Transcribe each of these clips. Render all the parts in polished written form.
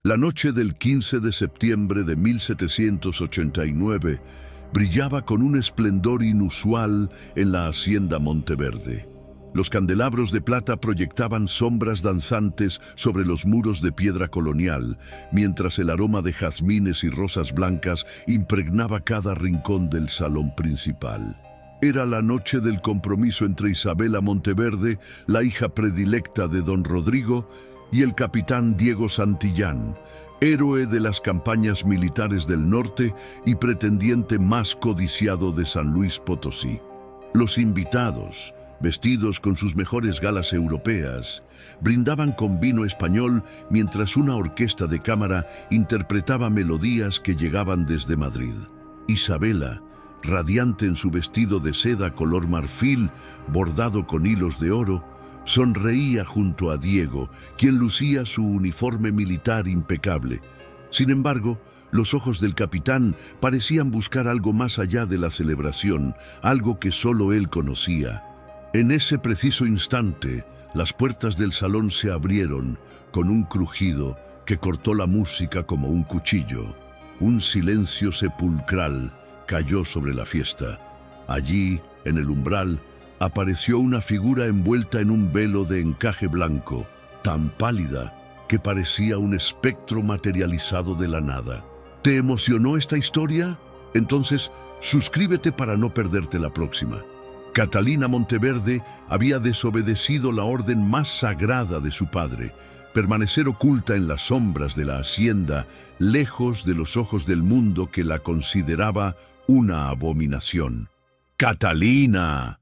La noche del 15 de septiembre de 1789 brillaba con un esplendor inusual en la hacienda Monteverde. Los candelabros de plata proyectaban sombras danzantes sobre los muros de piedra colonial, mientras el aroma de jazmines y rosas blancas impregnaba cada rincón del salón principal. Era la noche del compromiso entre Isabela Monteverde, la hija predilecta de don Rodrigo, y el capitán Diego Santillán, héroe de las campañas militares del norte y pretendiente más codiciado de San Luis Potosí. Los invitados, vestidos con sus mejores galas europeas, brindaban con vino español mientras una orquesta de cámara interpretaba melodías que llegaban desde Madrid. Isabela, radiante en su vestido de seda color marfil, bordado con hilos de oro, sonreía junto a Diego, quien lucía su uniforme militar impecable. Sin embargo, los ojos del capitán parecían buscar algo más allá de la celebración, algo que solo él conocía. En ese preciso instante, las puertas del salón se abrieron con un crujido que cortó la música como un cuchillo. Un silencio sepulcral cayó sobre la fiesta. Allí, en el umbral, apareció una figura envuelta en un velo de encaje blanco, tan pálida que parecía un espectro materializado de la nada. ¿Te emocionó esta historia? Entonces, suscríbete para no perderte la próxima. Catalina Monteverde había desobedecido la orden más sagrada de su padre: permanecer oculta en las sombras de la hacienda, lejos de los ojos del mundo que la consideraba una abominación. ¡Catalina!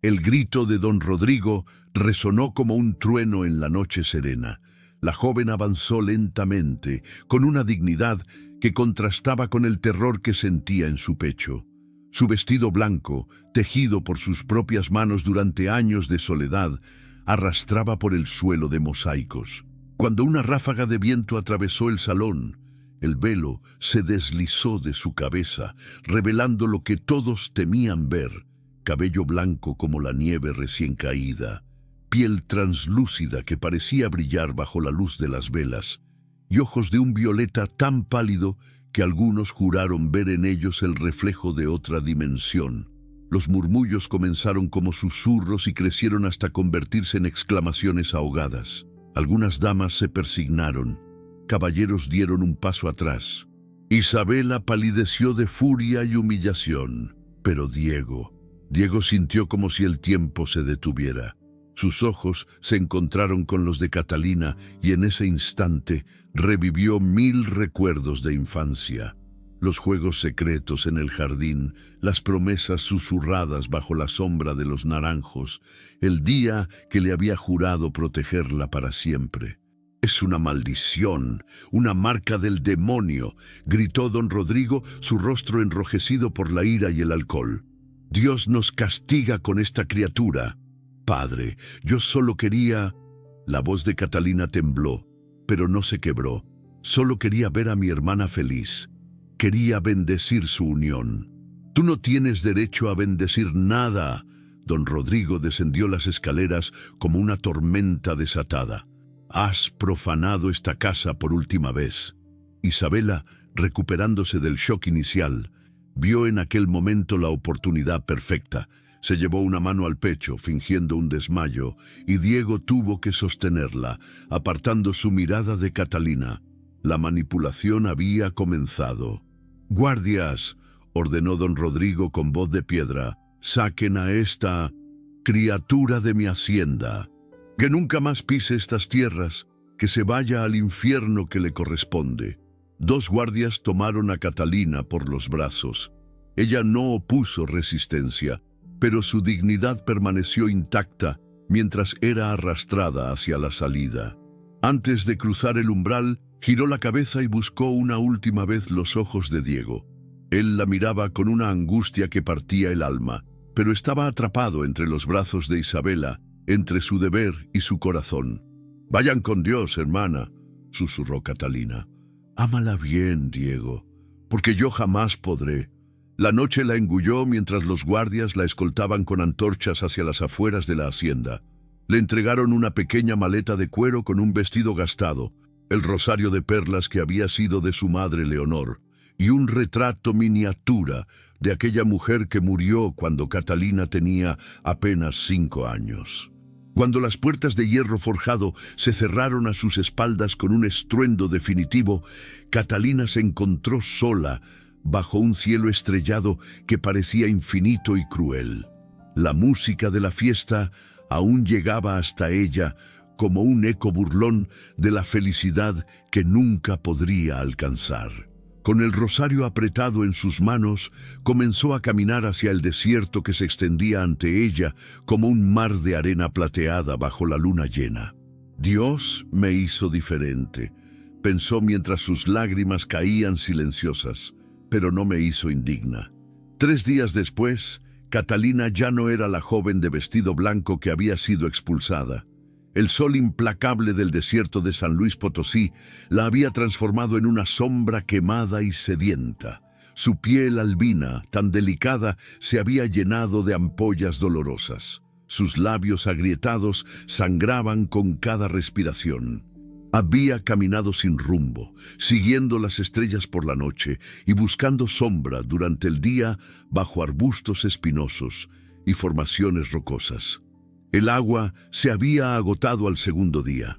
El grito de don Rodrigo resonó como un trueno en la noche serena. La joven avanzó lentamente, con una dignidad que contrastaba con el terror que sentía en su pecho. Su vestido blanco, tejido por sus propias manos durante años de soledad, arrastraba por el suelo de mosaicos. Cuando una ráfaga de viento atravesó el salón, el velo se deslizó de su cabeza, revelando lo que todos temían ver: cabello blanco como la nieve recién caída, piel translúcida que parecía brillar bajo la luz de las velas, y ojos de un violeta tan pálido que algunos juraron ver en ellos el reflejo de otra dimensión. Los murmullos comenzaron como susurros y crecieron hasta convertirse en exclamaciones ahogadas. Algunas damas se persignaron, caballeros dieron un paso atrás. Isabela palideció de furia y humillación, pero Diego sintió como si el tiempo se detuviera. Sus ojos se encontraron con los de Catalina y en ese instante revivió 1000 recuerdos de infancia. Los juegos secretos en el jardín, las promesas susurradas bajo la sombra de los naranjos, el día que le había jurado protegerla para siempre. «Es una maldición, una marca del demonio», gritó don Rodrigo, su rostro enrojecido por la ira y el alcohol. «Dios nos castiga con esta criatura. Padre, yo solo quería...» La voz de Catalina tembló, pero no se quebró. «Solo quería ver a mi hermana feliz. Quería bendecir su unión». «Tú no tienes derecho a bendecir nada». Don Rodrigo descendió las escaleras como una tormenta desatada. «Has profanado esta casa por última vez». Isabela, recuperándose del shock inicial, vio en aquel momento la oportunidad perfecta. Se llevó una mano al pecho, fingiendo un desmayo, y Diego tuvo que sostenerla, apartando su mirada de Catalina. La manipulación había comenzado. «Guardias», ordenó don Rodrigo con voz de piedra, «saquen a esta criatura de mi hacienda. Que nunca más pise estas tierras, que se vaya al infierno que le corresponde». 2 guardias tomaron a Catalina por los brazos. Ella no opuso resistencia, pero su dignidad permaneció intacta mientras era arrastrada hacia la salida. Antes de cruzar el umbral, giró la cabeza y buscó una última vez los ojos de Diego. Él la miraba con una angustia que partía el alma, pero estaba atrapado entre los brazos de Isabela, entre su deber y su corazón. «Vayan con Dios, hermana», susurró Catalina. «Ámala bien, Diego, porque yo jamás podré». La noche la engulló mientras los guardias la escoltaban con antorchas hacia las afueras de la hacienda. Le entregaron una pequeña maleta de cuero con un vestido gastado, el rosario de perlas que había sido de su madre Leonor, y un retrato miniatura de aquella mujer que murió cuando Catalina tenía apenas 5 años. Cuando las puertas de hierro forjado se cerraron a sus espaldas con un estruendo definitivo, Catalina se encontró sola bajo un cielo estrellado que parecía infinito y cruel. La música de la fiesta aún llegaba hasta ella como un eco burlón de la felicidad que nunca podría alcanzar. Con el rosario apretado en sus manos, comenzó a caminar hacia el desierto que se extendía ante ella como un mar de arena plateada bajo la luna llena. Dios me hizo diferente, pensó mientras sus lágrimas caían silenciosas, pero no me hizo indigna. 3 días después, Catalina ya no era la joven de vestido blanco que había sido expulsada. El sol implacable del desierto de San Luis Potosí la había transformado en una sombra quemada y sedienta. Su piel albina, tan delicada, se había llenado de ampollas dolorosas. Sus labios agrietados sangraban con cada respiración. Había caminado sin rumbo, siguiendo las estrellas por la noche y buscando sombra durante el día bajo arbustos espinosos y formaciones rocosas. El agua se había agotado al segundo día.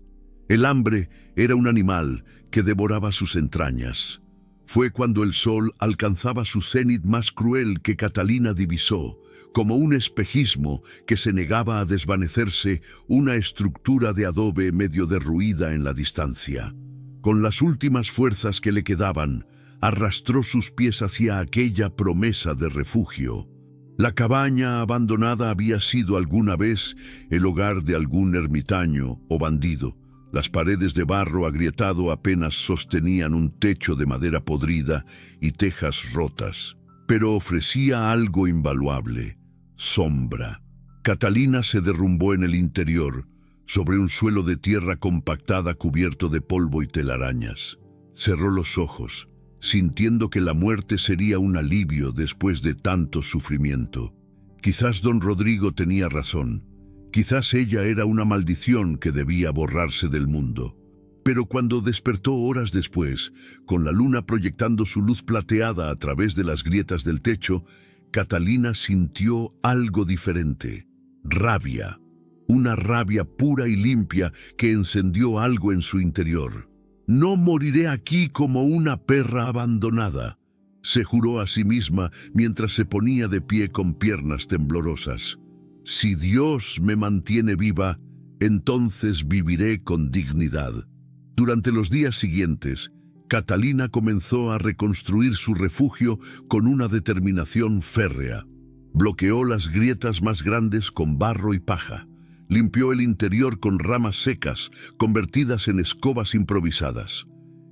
El hambre era un animal que devoraba sus entrañas. Fue cuando el sol alcanzaba su cenit más cruel que Catalina divisó, como un espejismo que se negaba a desvanecerse, una estructura de adobe medio derruida en la distancia. Con las últimas fuerzas que le quedaban, arrastró sus pies hacia aquella promesa de refugio. La cabaña abandonada había sido alguna vez el hogar de algún ermitaño o bandido. Las paredes de barro agrietado apenas sostenían un techo de madera podrida y tejas rotas, pero ofrecía algo invaluable: sombra. Catalina se derrumbó en el interior, sobre un suelo de tierra compactada cubierto de polvo y telarañas. Cerró los ojos, sintiendo que la muerte sería un alivio después de tanto sufrimiento. Quizás don Rodrigo tenía razón. Quizás ella era una maldición que debía borrarse del mundo. Pero cuando despertó horas después, con la luna proyectando su luz plateada a través de las grietas del techo, Catalina sintió algo diferente: rabia. Una rabia pura y limpia que encendió algo en su interior. «No moriré aquí como una perra abandonada», se juró a sí misma mientras se ponía de pie con piernas temblorosas. «Si Dios me mantiene viva, entonces viviré con dignidad». Durante los días siguientes, Catalina comenzó a reconstruir su refugio con una determinación férrea. Bloqueó las grietas más grandes con barro y paja. Limpió el interior con ramas secas, convertidas en escobas improvisadas.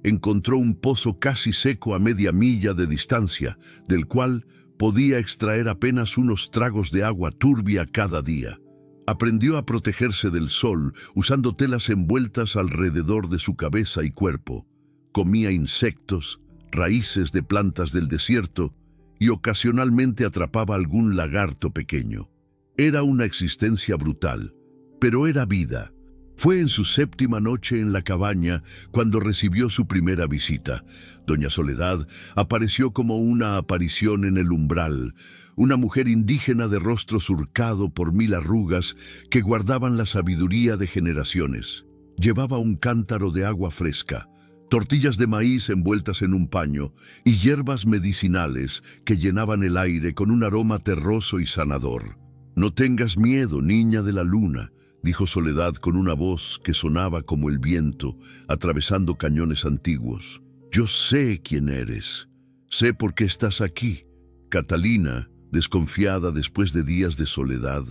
Encontró un pozo casi seco a media milla de distancia, del cual podía extraer apenas unos tragos de agua turbia cada día. Aprendió a protegerse del sol usando telas envueltas alrededor de su cabeza y cuerpo. Comía insectos, raíces de plantas del desierto y ocasionalmente atrapaba algún lagarto pequeño. Era una existencia brutal, pero era vida. Fue en su 7ª noche en la cabaña cuando recibió su primera visita. Doña Soledad apareció como una aparición en el umbral, una mujer indígena de rostro surcado por 1000 arrugas que guardaban la sabiduría de generaciones. Llevaba un cántaro de agua fresca, tortillas de maíz envueltas en un paño y hierbas medicinales que llenaban el aire con un aroma terroso y sanador. «No tengas miedo, niña de la luna», dijo Soledad con una voz que sonaba como el viento atravesando cañones antiguos. «Yo sé quién eres. Sé por qué estás aquí». Catalina, desconfiada después de días de soledad,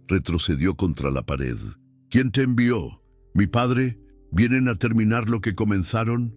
retrocedió contra la pared. «¿Quién te envió? ¿Mi padre? ¿Vienen a terminar lo que comenzaron?»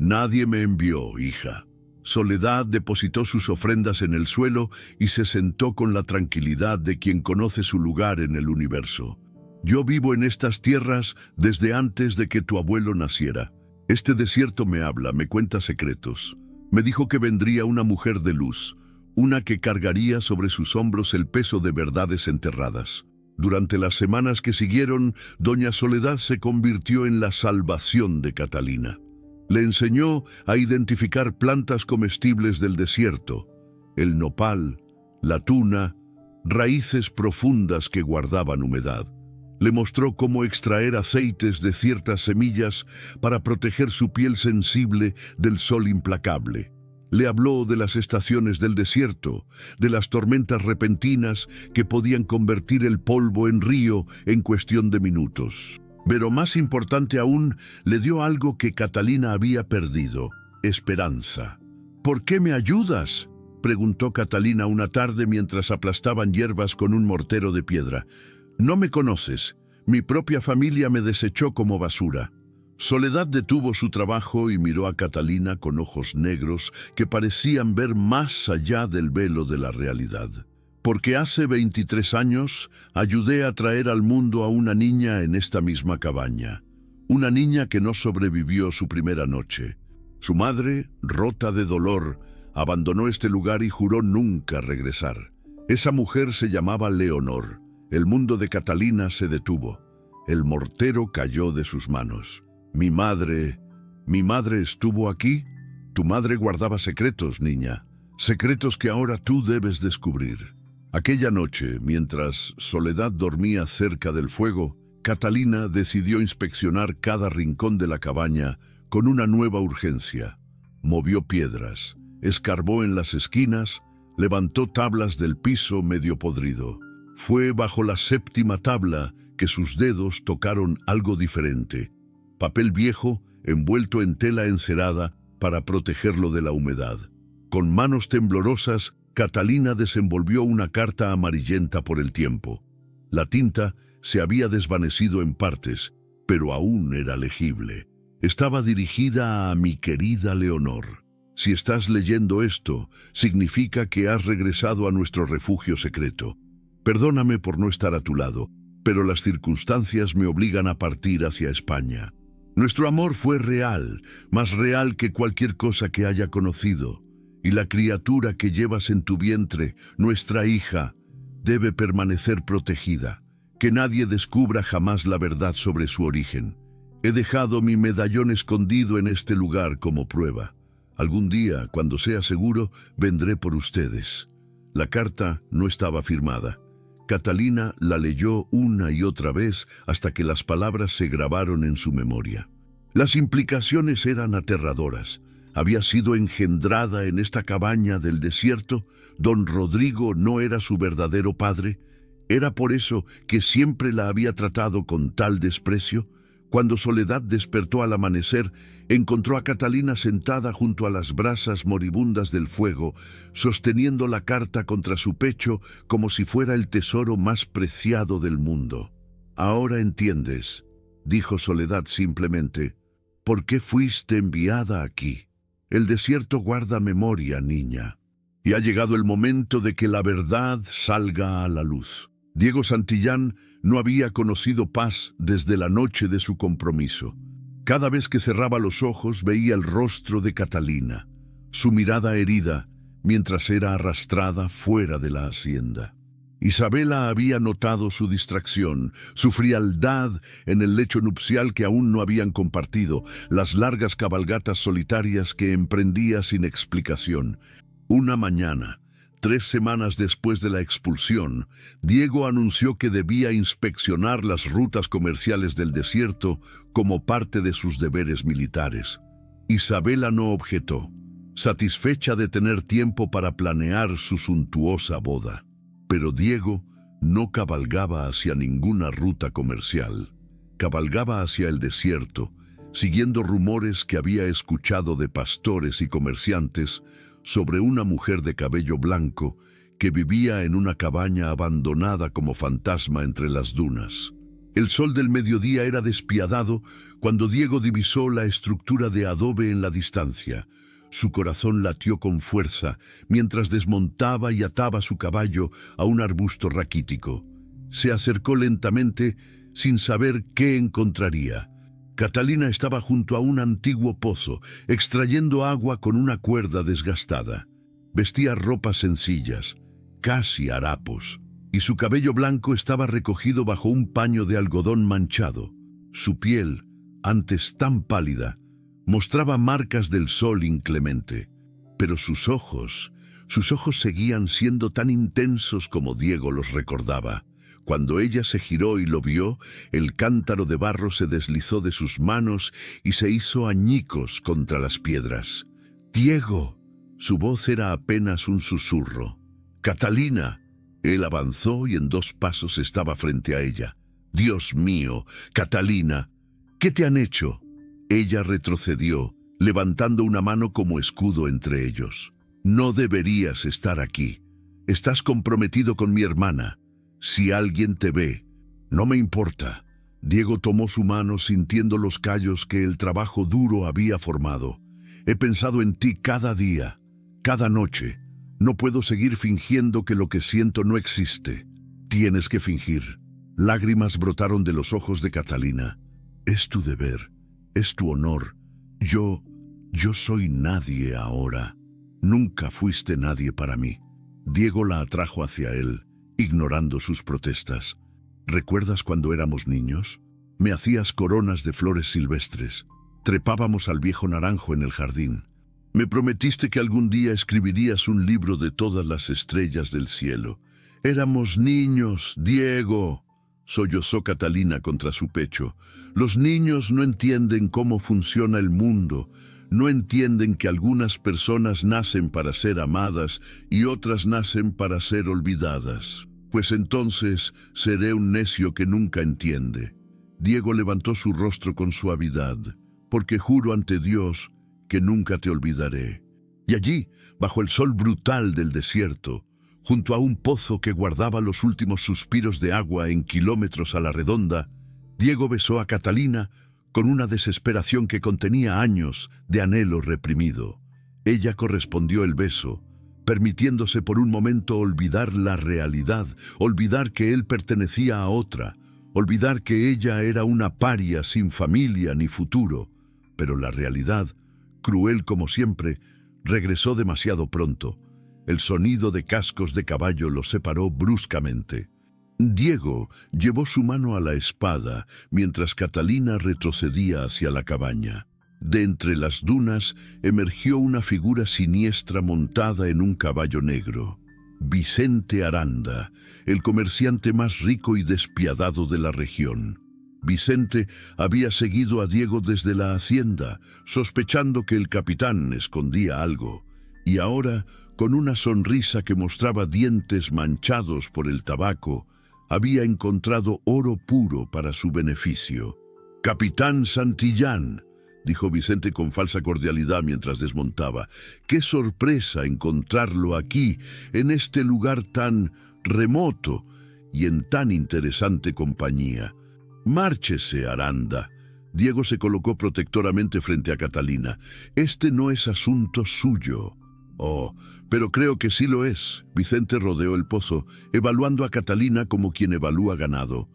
«Nadie me envió, hija». Soledad depositó sus ofrendas en el suelo y se sentó con la tranquilidad de quien conoce su lugar en el universo. «Yo vivo en estas tierras desde antes de que tu abuelo naciera. Este desierto me habla, me cuenta secretos. Me dijo que vendría una mujer de luz, una que cargaría sobre sus hombros el peso de verdades enterradas». Durante las semanas que siguieron, doña Soledad se convirtió en la salvación de Catalina. Le enseñó a identificar plantas comestibles del desierto, el nopal, la tuna, raíces profundas que guardaban humedad. Le mostró cómo extraer aceites de ciertas semillas para proteger su piel sensible del sol implacable. Le habló de las estaciones del desierto, de las tormentas repentinas que podían convertir el polvo en río en cuestión de minutos. Pero más importante aún, le dio algo que Catalina había perdido: esperanza. ¿Por qué me ayudas?, preguntó Catalina una tarde mientras aplastaban hierbas con un mortero de piedra. No me conoces. Mi propia familia me desechó como basura. Soledad detuvo su trabajo y miró a Catalina con ojos negros que parecían ver más allá del velo de la realidad. Porque hace 23 años ayudé a traer al mundo a una niña en esta misma cabaña. Una niña que no sobrevivió su primera noche. Su madre, rota de dolor, abandonó este lugar y juró nunca regresar. Esa mujer se llamaba Leonor. El mundo de Catalina se detuvo. El mortero cayó de sus manos. Mi madre estuvo aquí. Tu madre guardaba secretos, niña. Secretos que ahora tú debes descubrir. Aquella noche, mientras Soledad dormía cerca del fuego, Catalina decidió inspeccionar cada rincón de la cabaña con una nueva urgencia. Movió piedras, escarbó en las esquinas, levantó tablas del piso medio podrido. Fue bajo la 7ª tabla que sus dedos tocaron algo diferente: papel viejo envuelto en tela encerada para protegerlo de la humedad. Con manos temblorosas, Catalina desenvolvió una carta amarillenta por el tiempo. La tinta se había desvanecido en partes, pero aún era legible. Estaba dirigida a mi querida Leonor. Si estás leyendo esto, significa que has regresado a nuestro refugio secreto. Perdóname por no estar a tu lado, pero las circunstancias me obligan a partir hacia España. Nuestro amor fue real, más real que cualquier cosa que haya conocido, y la criatura que llevas en tu vientre, nuestra hija, debe permanecer protegida. Que nadie descubra jamás la verdad sobre su origen. He dejado mi medallón escondido en este lugar como prueba. Algún día, cuando sea seguro, vendré por ustedes. La carta no estaba firmada. Catalina la leyó una y otra vez hasta que las palabras se grabaron en su memoria. Las implicaciones eran aterradoras. Había sido engendrada en esta cabaña del desierto. Don Rodrigo no era su verdadero padre. ¿Era por eso que siempre la había tratado con tal desprecio? Cuando Soledad despertó al amanecer, encontró a Catalina sentada junto a las brasas moribundas del fuego, sosteniendo la carta contra su pecho como si fuera el tesoro más preciado del mundo. «Ahora entiendes», dijo Soledad simplemente, «por qué fuiste enviada aquí. El desierto guarda memoria, niña. Y ha llegado el momento de que la verdad salga a la luz». Diego Santillán no había conocido paz desde la noche de su compromiso. Cada vez que cerraba los ojos veía el rostro de Catalina, su mirada herida, mientras era arrastrada fuera de la hacienda. Isabela había notado su distracción, su frialdad en el lecho nupcial que aún no habían compartido, las largas cabalgatas solitarias que emprendía sin explicación. Una mañana, 3 semanas después de la expulsión, Diego anunció que debía inspeccionar las rutas comerciales del desierto como parte de sus deberes militares. Isabela no objetó, satisfecha de tener tiempo para planear su suntuosa boda. Pero Diego no cabalgaba hacia ninguna ruta comercial. Cabalgaba hacia el desierto, siguiendo rumores que había escuchado de pastores y comerciantes sobre una mujer de cabello blanco que vivía en una cabaña abandonada como fantasma entre las dunas. El sol del mediodía era despiadado cuando Diego divisó la estructura de adobe en la distancia. Su corazón latió con fuerza mientras desmontaba y ataba su caballo a un arbusto raquítico. Se acercó lentamente sin saber qué encontraría. Catalina estaba junto a un antiguo pozo, extrayendo agua con una cuerda desgastada. Vestía ropas sencillas, casi harapos, y su cabello blanco estaba recogido bajo un paño de algodón manchado. Su piel, antes tan pálida, Mostraba marcas del sol inclemente, pero sus ojos seguían siendo tan intensos como Diego los recordaba. Cuando ella se giró y lo vio, el cántaro de barro se deslizó de sus manos y se hizo añicos contra las piedras. «¡Diego!». Su voz era apenas un susurro. «¡Catalina!». Él avanzó y en 2 pasos estaba frente a ella. «Dios mío, Catalina, ¿qué te han hecho?». Ella retrocedió, levantando una mano como escudo entre ellos. «No deberías estar aquí. Estás comprometido con mi hermana. Si alguien te ve, no me importa». Diego tomó su mano sintiendo los callos que el trabajo duro había formado. «He pensado en ti cada día, cada noche. No puedo seguir fingiendo que lo que siento no existe. Tienes que fingir». Lágrimas brotaron de los ojos de Catalina. «Es tu deber, es tu honor. Yo soy nadie ahora. Nunca fuiste nadie para mí». Diego la atrajo hacia él, ignorando sus protestas. «¿Recuerdas cuando éramos niños? Me hacías coronas de flores silvestres. Trepábamos al viejo naranjo en el jardín. Me prometiste que algún día escribirías un libro de todas las estrellas del cielo. Éramos niños, Diego», sollozó Catalina contra su pecho. «Los niños no entienden cómo funciona el mundo. No entienden que algunas personas nacen para ser amadas y otras nacen para ser olvidadas. Pues entonces seré un necio que nunca entiende». Diego levantó su rostro con suavidad. «Porque juro ante Dios que nunca te olvidaré». Y allí, bajo el sol brutal del desierto, junto a un pozo que guardaba los últimos suspiros de agua en kilómetros a la redonda, Diego besó a Catalina con una desesperación que contenía años de anhelo reprimido. Ella correspondió el beso, permitiéndose por un momento olvidar la realidad, olvidar que él pertenecía a otra, olvidar que ella era una paria sin familia ni futuro. Pero la realidad, cruel como siempre, regresó demasiado pronto. El sonido de cascos de caballo los separó bruscamente. Diego llevó su mano a la espada mientras Catalina retrocedía hacia la cabaña. De entre las dunas emergió una figura siniestra montada en un caballo negro. Vicente Aranda, el comerciante más rico y despiadado de la región. Vicente había seguido a Diego desde la hacienda, sospechando que el capitán escondía algo, y ahora, con una sonrisa que mostraba dientes manchados por el tabaco, había encontrado oro puro para su beneficio. «Capitán Santillán», dijo Vicente con falsa cordialidad mientras desmontaba. «Qué sorpresa encontrarlo aquí, en este lugar tan remoto y en tan interesante compañía. Márchese, Aranda». Diego se colocó protectoramente frente a Catalina. «Este no es asunto suyo». «Oh, pero creo que sí lo es». Vicente rodeó el pozo, evaluando a Catalina como quien evalúa ganado.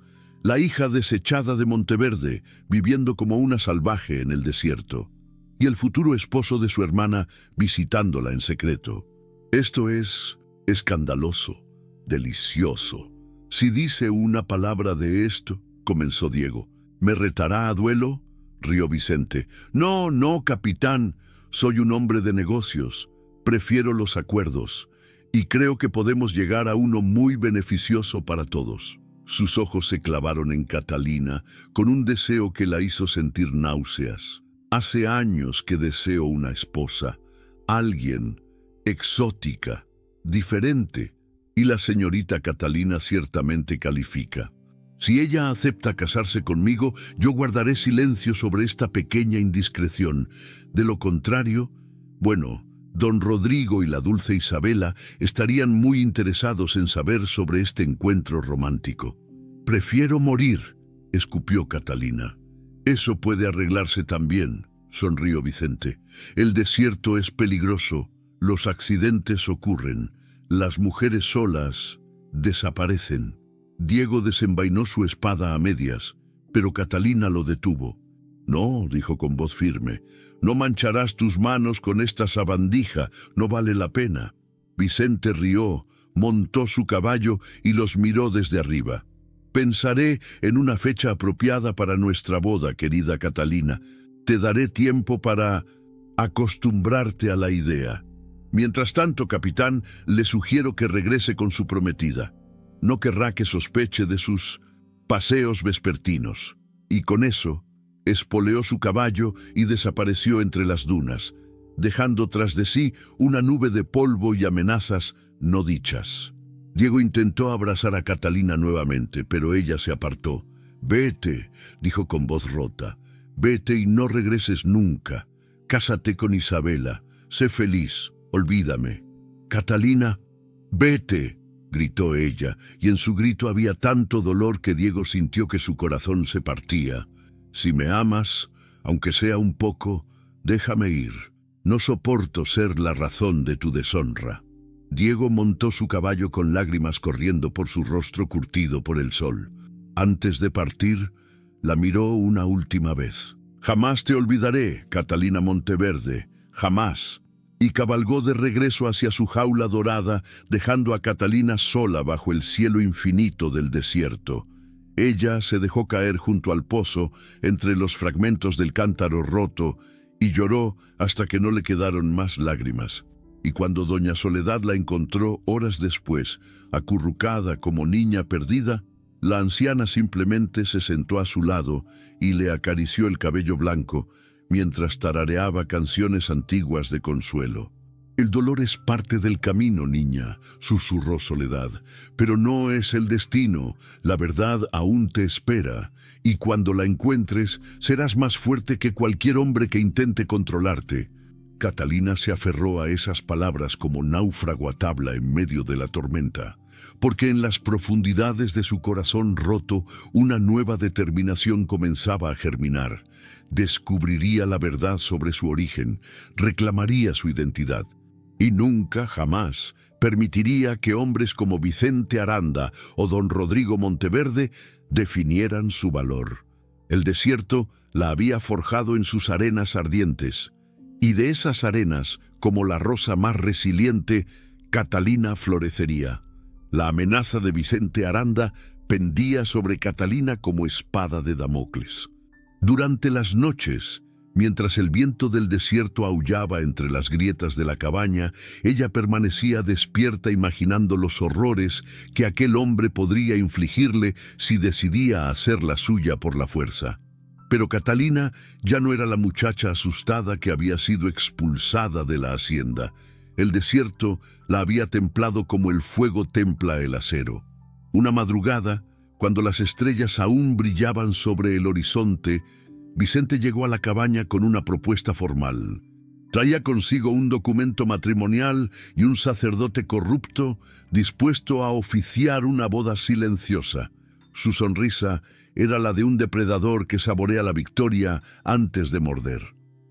La hija desechada de Monteverde, viviendo como una salvaje en el desierto. Y el futuro esposo de su hermana, visitándola en secreto. «Esto es escandaloso, delicioso. Si dice una palabra de esto», comenzó Diego. «¿Me retará a duelo?», rió Vicente. «No, no, capitán. Soy un hombre de negocios. Prefiero los acuerdos, y creo que podemos llegar a uno muy beneficioso para todos». Sus ojos se clavaron en Catalina con un deseo que la hizo sentir náuseas. «Hace años que deseo una esposa, alguien exótica, diferente, y la señorita Catalina ciertamente califica. Si ella acepta casarse conmigo, yo guardaré silencio sobre esta pequeña indiscreción. De lo contrario, bueno, don Rodrigo y la dulce Isabela estarían muy interesados en saber sobre este encuentro romántico». «Prefiero morir», escupió Catalina. «Eso puede arreglarse también», sonrió Vicente. «El desierto es peligroso, los accidentes ocurren, las mujeres solas desaparecen». Diego desenvainó su espada a medias, pero Catalina lo detuvo. «No», dijo con voz firme, «no mancharás tus manos con esta sabandija, no vale la pena». Vicente rió, montó su caballo y los miró desde arriba. «Pensaré en una fecha apropiada para nuestra boda, querida Catalina. Te daré tiempo para acostumbrarte a la idea. Mientras tanto, capitán, le sugiero que regrese con su prometida. No querrá que sospeche de sus paseos vespertinos. Y con eso, espoleó su caballo y desapareció entre las dunas, dejando tras de sí una nube de polvo y amenazas no dichas. Diego intentó abrazar a Catalina nuevamente, pero ella se apartó. «Vete», dijo con voz rota, «vete y no regreses nunca. Cásate con Isabela, sé feliz, olvídame». «Catalina, vete», gritó ella, y en su grito había tanto dolor que Diego sintió que su corazón se partía. «Si me amas, aunque sea un poco, déjame ir. No soporto ser la razón de tu deshonra». Diego montó su caballo con lágrimas corriendo por su rostro curtido por el sol. Antes de partir, la miró una última vez. «Jamás te olvidaré, Catalina Monteverde, jamás». Y cabalgó de regreso hacia su jaula dorada, dejando a Catalina sola bajo el cielo infinito del desierto. Ella se dejó caer junto al pozo, entre los fragmentos del cántaro roto, y lloró hasta que no le quedaron más lágrimas. Y cuando doña Soledad la encontró horas después, acurrucada como niña perdida, la anciana simplemente se sentó a su lado y le acarició el cabello blanco, mientras tarareaba canciones antiguas de consuelo. «El dolor es parte del camino, niña», susurró Soledad, «pero no es el destino. La verdad aún te espera, y cuando la encuentres, serás más fuerte que cualquier hombre que intente controlarte». Catalina se aferró a esas palabras como náufrago a tabla en medio de la tormenta, porque en las profundidades de su corazón roto una nueva determinación comenzaba a germinar. Descubriría la verdad sobre su origen, reclamaría su identidad, y nunca, jamás, permitiría que hombres como Vicente Aranda o don Rodrigo Monteverde definieran su valor. El desierto la había forjado en sus arenas ardientes, y de esas arenas, como la rosa más resiliente, Catalina florecería. La amenaza de Vicente Aranda pendía sobre Catalina como espada de Damocles. Durante las noches, mientras el viento del desierto aullaba entre las grietas de la cabaña, ella permanecía despierta imaginando los horrores que aquel hombre podría infligirle si decidía hacerla suya por la fuerza. Pero Catalina ya no era la muchacha asustada que había sido expulsada de la hacienda. El desierto la había templado como el fuego templa el acero. Una madrugada, cuando las estrellas aún brillaban sobre el horizonte, Vicente llegó a la cabaña con una propuesta formal. Traía consigo un documento matrimonial y un sacerdote corrupto dispuesto a oficiar una boda silenciosa. Su sonrisa era la de un depredador que saborea la victoria antes de morder.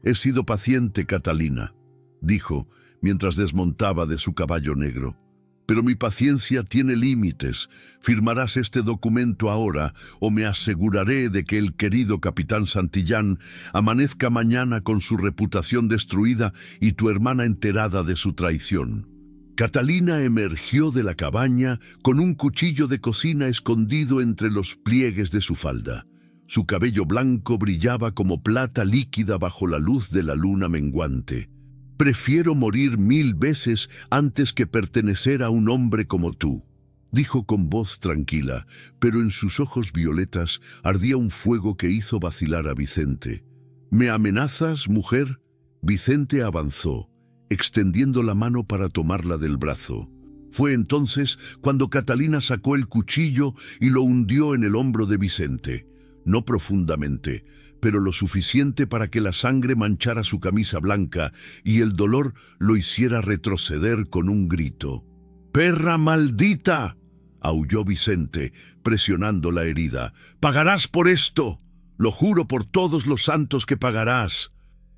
«He sido paciente, Catalina», dijo, mientras desmontaba de su caballo negro. «Pero mi paciencia tiene límites. Firmarás este documento ahora o me aseguraré de que el querido capitán Santillán amanezca mañana con su reputación destruida y tu hermana enterada de su traición». Catalina emergió de la cabaña con un cuchillo de cocina escondido entre los pliegues de su falda. Su cabello blanco brillaba como plata líquida bajo la luz de la luna menguante. «Prefiero morir 1000 veces antes que pertenecer a un hombre como tú», dijo con voz tranquila, pero en sus ojos violetas ardía un fuego que hizo vacilar a Vicente. «¿Me amenazas, mujer?». Vicente avanzó, extendiendo la mano para tomarla del brazo. Fue entonces cuando Catalina sacó el cuchillo y lo hundió en el hombro de Vicente. No profundamente, pero lo suficiente para que la sangre manchara su camisa blanca y el dolor lo hiciera retroceder con un grito. «¡Perra maldita!», aulló Vicente, presionando la herida. «¡Pagarás por esto! Lo juro por todos los santos que pagarás».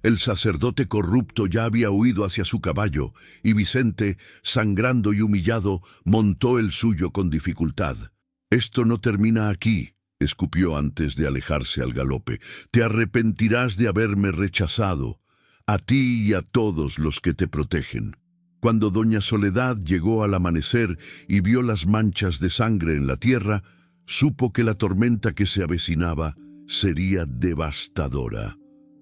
El sacerdote corrupto ya había huido hacia su caballo, y Vicente, sangrando y humillado, montó el suyo con dificultad. «Esto no termina aquí», escupió antes de alejarse al galope. «Te arrepentirás de haberme rechazado, a ti y a todos los que te protegen». Cuando doña Soledad llegó al amanecer y vio las manchas de sangre en la tierra, supo que la tormenta que se avecinaba sería devastadora.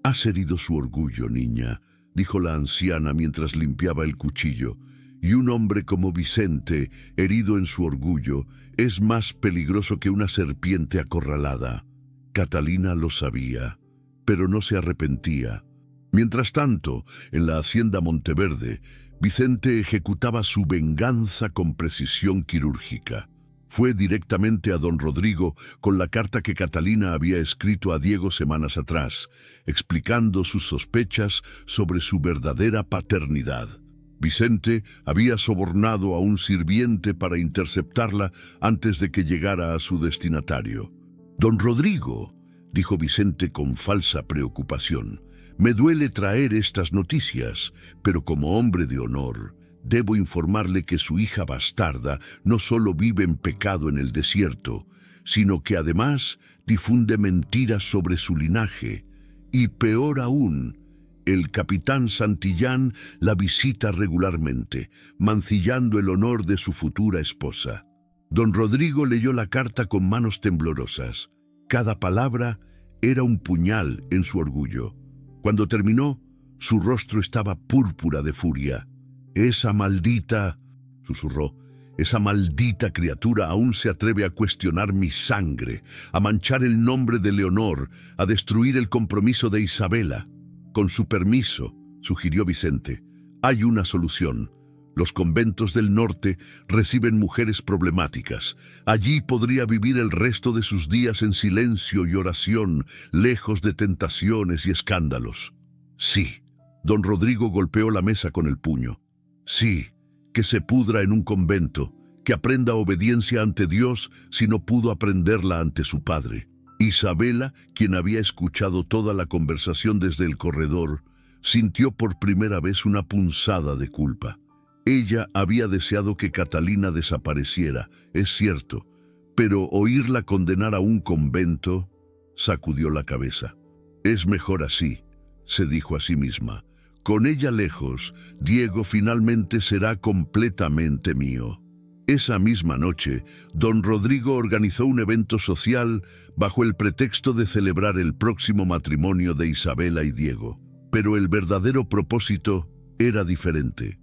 «Has herido su orgullo, niña», dijo la anciana mientras limpiaba el cuchillo. «Y un hombre como Vicente, herido en su orgullo, es más peligroso que una serpiente acorralada». Catalina lo sabía, pero no se arrepentía. Mientras tanto, en la hacienda Monteverde, Vicente ejecutaba su venganza con precisión quirúrgica. Fue directamente a don Rodrigo con la carta que Catalina había escrito a Diego semanas atrás, explicando sus sospechas sobre su verdadera paternidad. Vicente había sobornado a un sirviente para interceptarla antes de que llegara a su destinatario. «Don Rodrigo», dijo Vicente con falsa preocupación, «me duele traer estas noticias, pero como hombre de honor, debo informarle que su hija bastarda no solo vive en pecado en el desierto, sino que además difunde mentiras sobre su linaje, y peor aún, el capitán Santillán la visita regularmente, mancillando el honor de su futura esposa». Don Rodrigo leyó la carta con manos temblorosas. Cada palabra era un puñal en su orgullo. Cuando terminó, su rostro estaba púrpura de furia. «Esa maldita», susurró, «esa maldita criatura aún se atreve a cuestionar mi sangre, a manchar el nombre de Leonor, a destruir el compromiso de Isabela». «Con su permiso», sugirió Vicente, «hay una solución. Los conventos del norte reciben mujeres problemáticas. Allí podría vivir el resto de sus días en silencio y oración, lejos de tentaciones y escándalos». «Sí», don Rodrigo golpeó la mesa con el puño. «Sí, que se pudra en un convento, que aprenda obediencia ante Dios si no pudo aprenderla ante su padre». Isabela, quien había escuchado toda la conversación desde el corredor, sintió por primera vez una punzada de culpa. Ella había deseado que Catalina desapareciera, es cierto, pero oírla condenar a un convento, sacudió la cabeza. «Es mejor así», se dijo a sí misma. «Con ella lejos, Diego finalmente será completamente mío». Esa misma noche, don Rodrigo organizó un evento social bajo el pretexto de celebrar el próximo matrimonio de Isabela y Diego. Pero el verdadero propósito era diferente.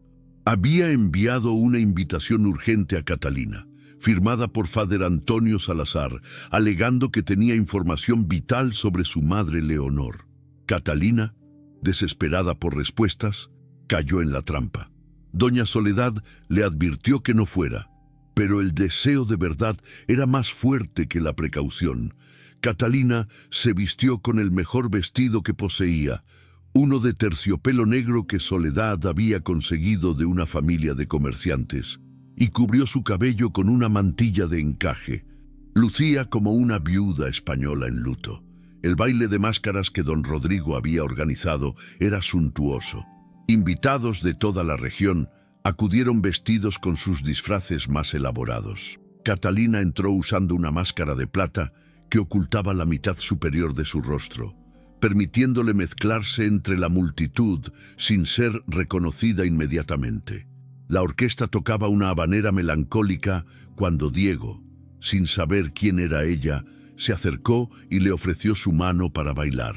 Había enviado una invitación urgente a Catalina, firmada por Father Antonio Salazar, alegando que tenía información vital sobre su madre Leonor. Catalina, desesperada por respuestas, cayó en la trampa. Doña Soledad le advirtió que no fuera, pero el deseo de verdad era más fuerte que la precaución. Catalina se vistió con el mejor vestido que poseía, uno de terciopelo negro que Soledad había conseguido de una familia de comerciantes, y cubrió su cabello con una mantilla de encaje. Lucía como una viuda española en luto. El baile de máscaras que don Rodrigo había organizado era suntuoso. Invitados de toda la región acudieron vestidos con sus disfraces más elaborados. Catalina entró usando una máscara de plata que ocultaba la mitad superior de su rostro, permitiéndole mezclarse entre la multitud sin ser reconocida inmediatamente. La orquesta tocaba una habanera melancólica cuando Diego, sin saber quién era ella, se acercó y le ofreció su mano para bailar.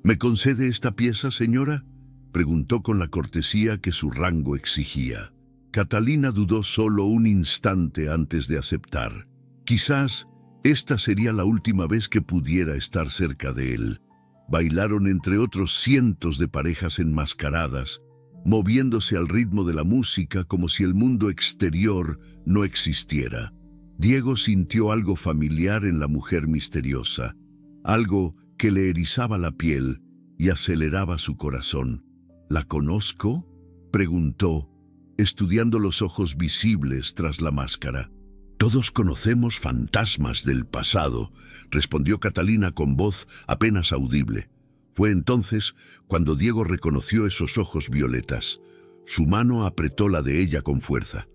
«¿Me concede esta pieza, señora?», preguntó con la cortesía que su rango exigía. Catalina dudó solo un instante antes de aceptar. Quizás esta sería la última vez que pudiera estar cerca de él. Bailaron entre otros cientos de parejas enmascaradas, moviéndose al ritmo de la música como si el mundo exterior no existiera. Diego sintió algo familiar en la mujer misteriosa, algo que le erizaba la piel y aceleraba su corazón. «¿La conozco?», preguntó, estudiando los ojos visibles tras la máscara. «Todos conocemos fantasmas del pasado», respondió Catalina con voz apenas audible. Fue entonces cuando Diego reconoció esos ojos violetas. Su mano apretó la de ella con fuerza.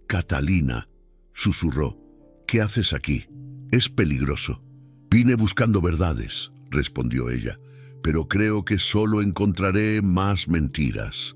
«Catalina», susurró, «¿qué haces aquí? Es peligroso». «Vine buscando verdades», respondió ella, «pero creo que solo encontraré más mentiras».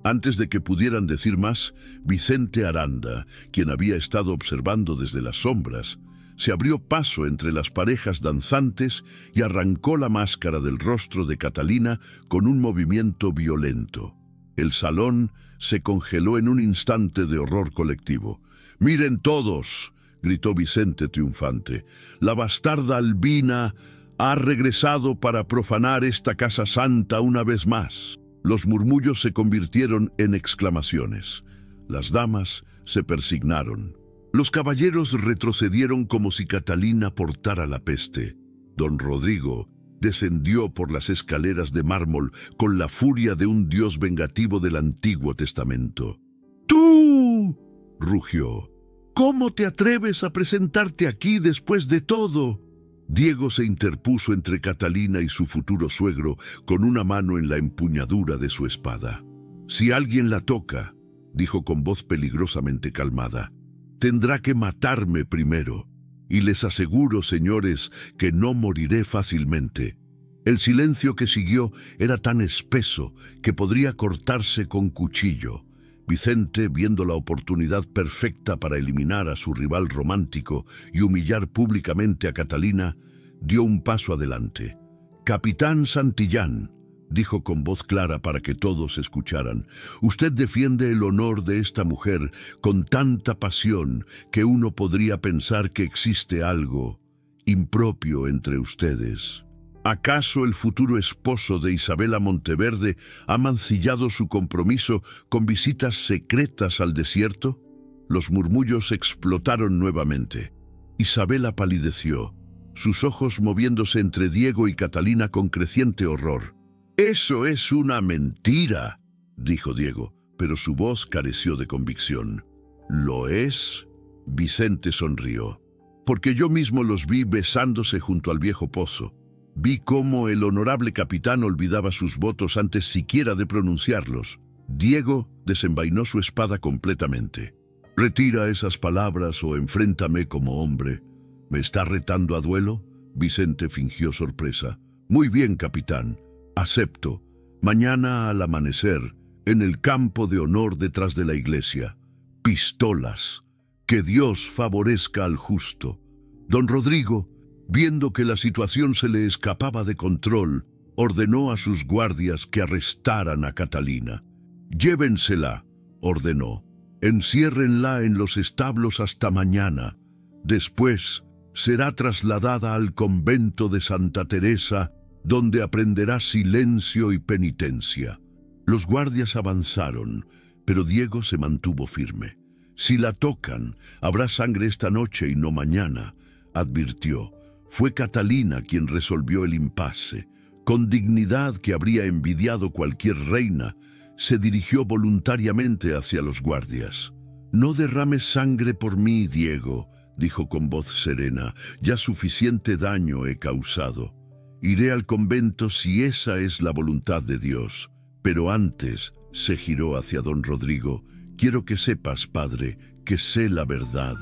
Antes de que pudieran decir más, Vicente Aranda, quien había estado observando desde las sombras, se abrió paso entre las parejas danzantes y arrancó la máscara del rostro de Catalina con un movimiento violento. El salón se congeló en un instante de horror colectivo. «¡Miren todos!», gritó Vicente triunfante. «La bastarda Albina ha regresado para profanar esta casa santa una vez más». Los murmullos se convirtieron en exclamaciones. Las damas se persignaron. Los caballeros retrocedieron como si Catalina portara la peste. Don Rodrigo descendió por las escaleras de mármol con la furia de un dios vengativo del Antiguo Testamento. «¡Tú!», rugió. «¿Cómo te atreves a presentarte aquí después de todo?». Diego se interpuso entre Catalina y su futuro suegro con una mano en la empuñadura de su espada. «Si alguien la toca», dijo con voz peligrosamente calmada, «tendrá que matarme primero. Y les aseguro, señores, que no moriré fácilmente». El silencio que siguió era tan espeso que podría cortarse con cuchillo. Vicente, viendo la oportunidad perfecta para eliminar a su rival romántico y humillar públicamente a Catalina, dio un paso adelante. «Capitán Santillán», dijo con voz clara para que todos escucharan, «usted defiende el honor de esta mujer con tanta pasión que uno podría pensar que existe algo impropio entre ustedes. ¿Acaso el futuro esposo de Isabela Monteverde ha mancillado su compromiso con visitas secretas al desierto?» Los murmullos explotaron nuevamente. Isabela palideció, sus ojos moviéndose entre Diego y Catalina con creciente horror. «Eso es una mentira», dijo Diego, pero su voz careció de convicción. «¿Lo es?», Vicente sonrió. «Porque yo mismo los vi besándose junto al viejo pozo. Vi cómo el honorable capitán olvidaba sus votos antes siquiera de pronunciarlos». Diego desenvainó su espada completamente. «Retira esas palabras o enfréntame como hombre». «¿Me está retando a duelo?», Vicente fingió sorpresa. «Muy bien, capitán. Acepto. Mañana al amanecer, en el campo de honor detrás de la iglesia. Pistolas. Que Dios favorezca al justo». Don Rodrigo, viendo que la situación se le escapaba de control, ordenó a sus guardias que arrestaran a Catalina. «Llévensela», ordenó. «Enciérrenla en los establos hasta mañana. Después será trasladada al convento de Santa Teresa, donde aprenderá silencio y penitencia». Los guardias avanzaron, pero Diego se mantuvo firme. «Si la tocan, habrá sangre esta noche y no mañana», advirtió. Fue Catalina quien resolvió el impasse. Con dignidad que habría envidiado cualquier reina, se dirigió voluntariamente hacia los guardias. «No derrames sangre por mí, Diego», dijo con voz serena. «Ya suficiente daño he causado. Iré al convento si esa es la voluntad de Dios. Pero antes», se giró hacia don Rodrigo, «quiero que sepas, padre, que sé la verdad.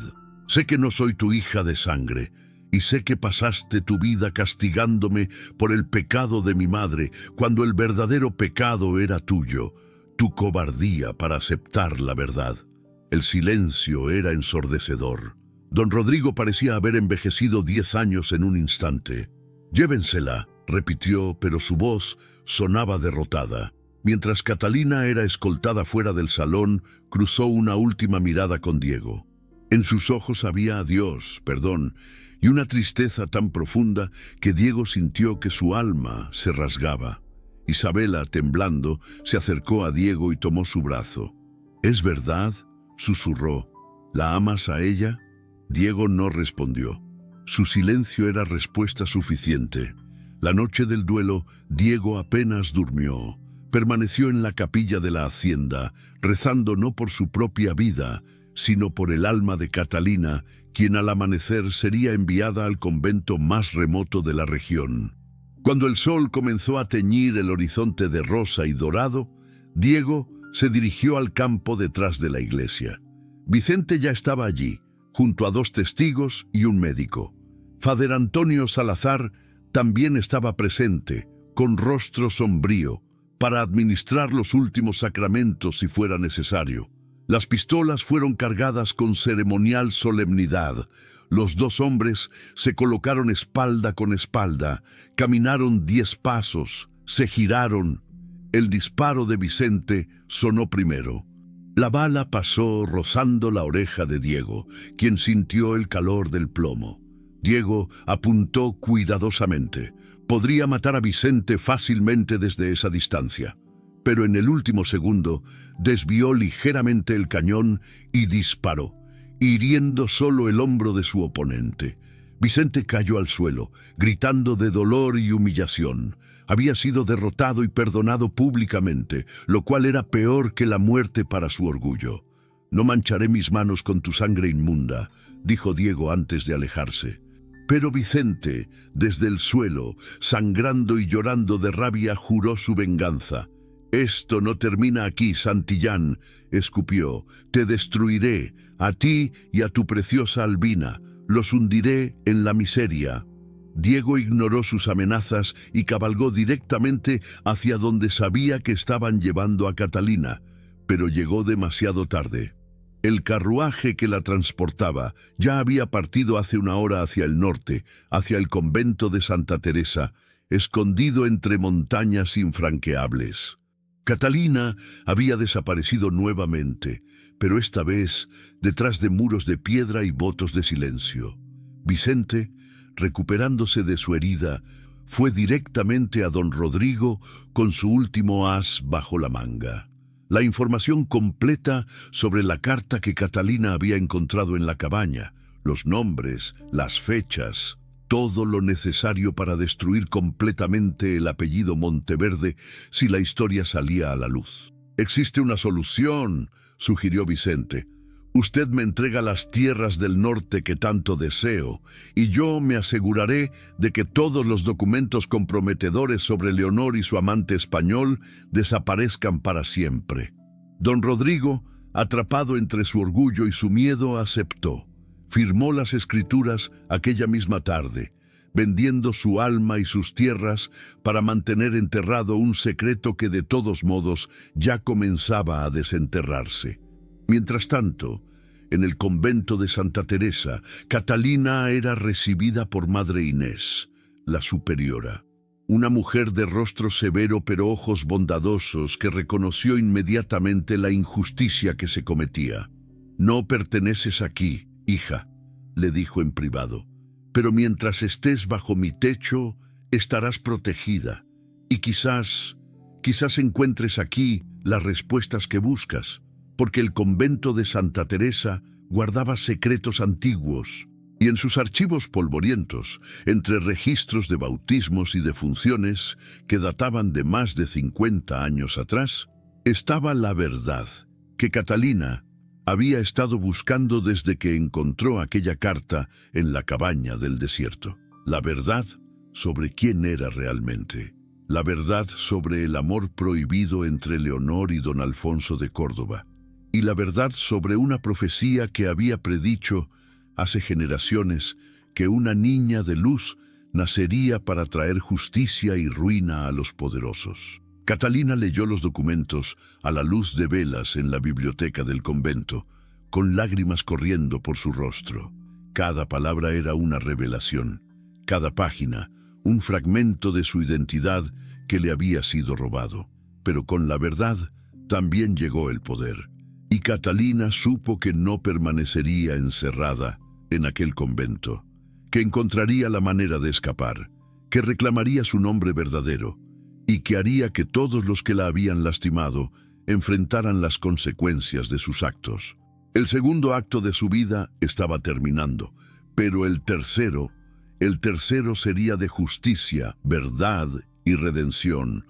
Sé que no soy tu hija de sangre, y sé que pasaste tu vida castigándome por el pecado de mi madre, cuando el verdadero pecado era tuyo, tu cobardía para aceptar la verdad». El silencio era ensordecedor. Don Rodrigo parecía haber envejecido 10 años en un instante. «Llévensela», repitió, pero su voz sonaba derrotada. Mientras Catalina era escoltada fuera del salón, cruzó una última mirada con Diego. En sus ojos había perdón, y una tristeza tan profunda que Diego sintió que su alma se rasgaba. Isabela, temblando, se acercó a Diego y tomó su brazo. «¿Es verdad?», susurró. «¿La amas a ella?». Diego no respondió. Su silencio era respuesta suficiente. La noche del duelo, Diego apenas durmió. Permaneció en la capilla de la hacienda, rezando no por su propia vida, sino por el alma de Catalina, quien al amanecer sería enviada al convento más remoto de la región. Cuando el sol comenzó a teñir el horizonte de rosa y dorado, Diego se dirigió al campo detrás de la iglesia. Vicente ya estaba allí, junto a 2 testigos y un médico. Fader Antonio Salazar también estaba presente, con rostro sombrío, para administrar los últimos sacramentos si fuera necesario. Las pistolas fueron cargadas con ceremonial solemnidad. Los dos hombres se colocaron espalda con espalda, caminaron 10 pasos, se giraron. El disparo de Vicente sonó primero. La bala pasó rozando la oreja de Diego, quien sintió el calor del plomo. Diego apuntó cuidadosamente. Podría matar a Vicente fácilmente desde esa distancia, pero en el último segundo desvió ligeramente el cañón y disparó, hiriendo solo el hombro de su oponente. Vicente cayó al suelo, gritando de dolor y humillación. Había sido derrotado y perdonado públicamente, lo cual era peor que la muerte para su orgullo. «No mancharé mis manos con tu sangre inmunda», dijo Diego antes de alejarse. Pero Vicente, desde el suelo, sangrando y llorando de rabia, juró su venganza. «Esto no termina aquí, Santillán», escupió. «Te destruiré, a ti y a tu preciosa Albina. Los hundiré en la miseria». Diego ignoró sus amenazas y cabalgó directamente hacia donde sabía que estaban llevando a Catalina, pero llegó demasiado tarde. El carruaje que la transportaba ya había partido hace una hora hacia el norte, hacia el convento de Santa Teresa, escondido entre montañas infranqueables. Catalina había desaparecido nuevamente, pero esta vez detrás de muros de piedra y votos de silencio. Vicente, recuperándose de su herida, fue directamente a don Rodrigo con su último as bajo la manga. La información completa sobre la carta que Catalina había encontrado en la cabaña, los nombres, las fechas, todo lo necesario para destruir completamente el apellido Monteverde si la historia salía a la luz. «Existe una solución», sugirió Vicente. «Usted me entrega las tierras del norte que tanto deseo, y yo me aseguraré de que todos los documentos comprometedores sobre Leonor y su amante español desaparezcan para siempre». Don Rodrigo, atrapado entre su orgullo y su miedo, aceptó. Firmó las escrituras aquella misma tarde, vendiendo su alma y sus tierras para mantener enterrado un secreto que de todos modos ya comenzaba a desenterrarse. Mientras tanto, en el convento de Santa Teresa, Catalina era recibida por Madre Inés, la superiora. Una mujer de rostro severo pero ojos bondadosos que reconoció inmediatamente la injusticia que se cometía. «No perteneces aquí, hija», le dijo en privado, «pero mientras estés bajo mi techo, estarás protegida, y quizás encuentres aquí las respuestas que buscas, porque el convento de Santa Teresa guardaba secretos antiguos, y en sus archivos polvorientos, entre registros de bautismos y defunciones que databan de más de 50 años atrás, estaba la verdad que Catalina había estado buscando desde que encontró aquella carta en la cabaña del desierto. La verdad sobre quién era realmente. La verdad sobre el amor prohibido entre Leonor y don Alfonso de Córdoba. Y la verdad sobre una profecía que había predicho hace generaciones que una niña de luz nacería para traer justicia y ruina a los poderosos. Catalina leyó los documentos a la luz de velas en la biblioteca del convento, con lágrimas corriendo por su rostro. Cada palabra era una revelación, cada página un fragmento de su identidad que le había sido robado. Pero con la verdad también llegó el poder, y Catalina supo que no permanecería encerrada en aquel convento, que encontraría la manera de escapar, que reclamaría su nombre verdadero, y que haría que todos los que la habían lastimado enfrentaran las consecuencias de sus actos. El segundo acto de su vida estaba terminando, pero el tercero sería de justicia, verdad y redención,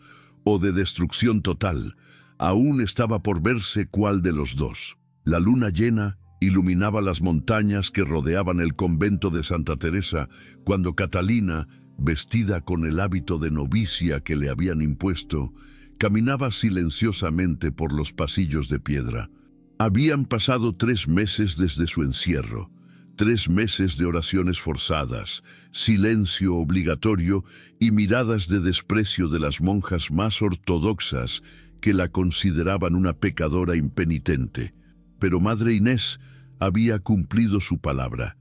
o de destrucción total. Aún estaba por verse cuál de los dos. La luna llena iluminaba las montañas que rodeaban el convento de Santa Teresa cuando Catalina, vestida con el hábito de novicia que le habían impuesto, caminaba silenciosamente por los pasillos de piedra. Habían pasado 3 meses desde su encierro, 3 meses de oraciones forzadas, silencio obligatorio y miradas de desprecio de las monjas más ortodoxas que la consideraban una pecadora impenitente. Pero Madre Inés había cumplido su palabra.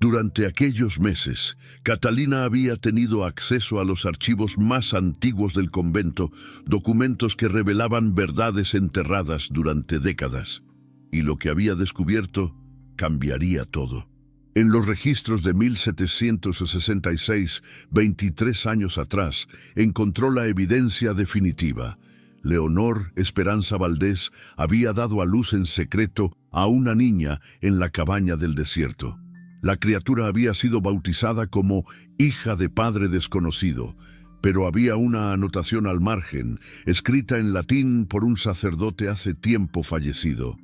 Durante aquellos meses, Catalina había tenido acceso a los archivos más antiguos del convento, documentos que revelaban verdades enterradas durante décadas. Y lo que había descubierto cambiaría todo. En los registros de 1766, 23 años atrás, encontró la evidencia definitiva. Leonor Esperanza Valdés había dado a luz en secreto a una niña en la cabaña del desierto. La criatura había sido bautizada como hija de padre desconocido, pero había una anotación al margen, escrita en latín por un sacerdote hace tiempo fallecido.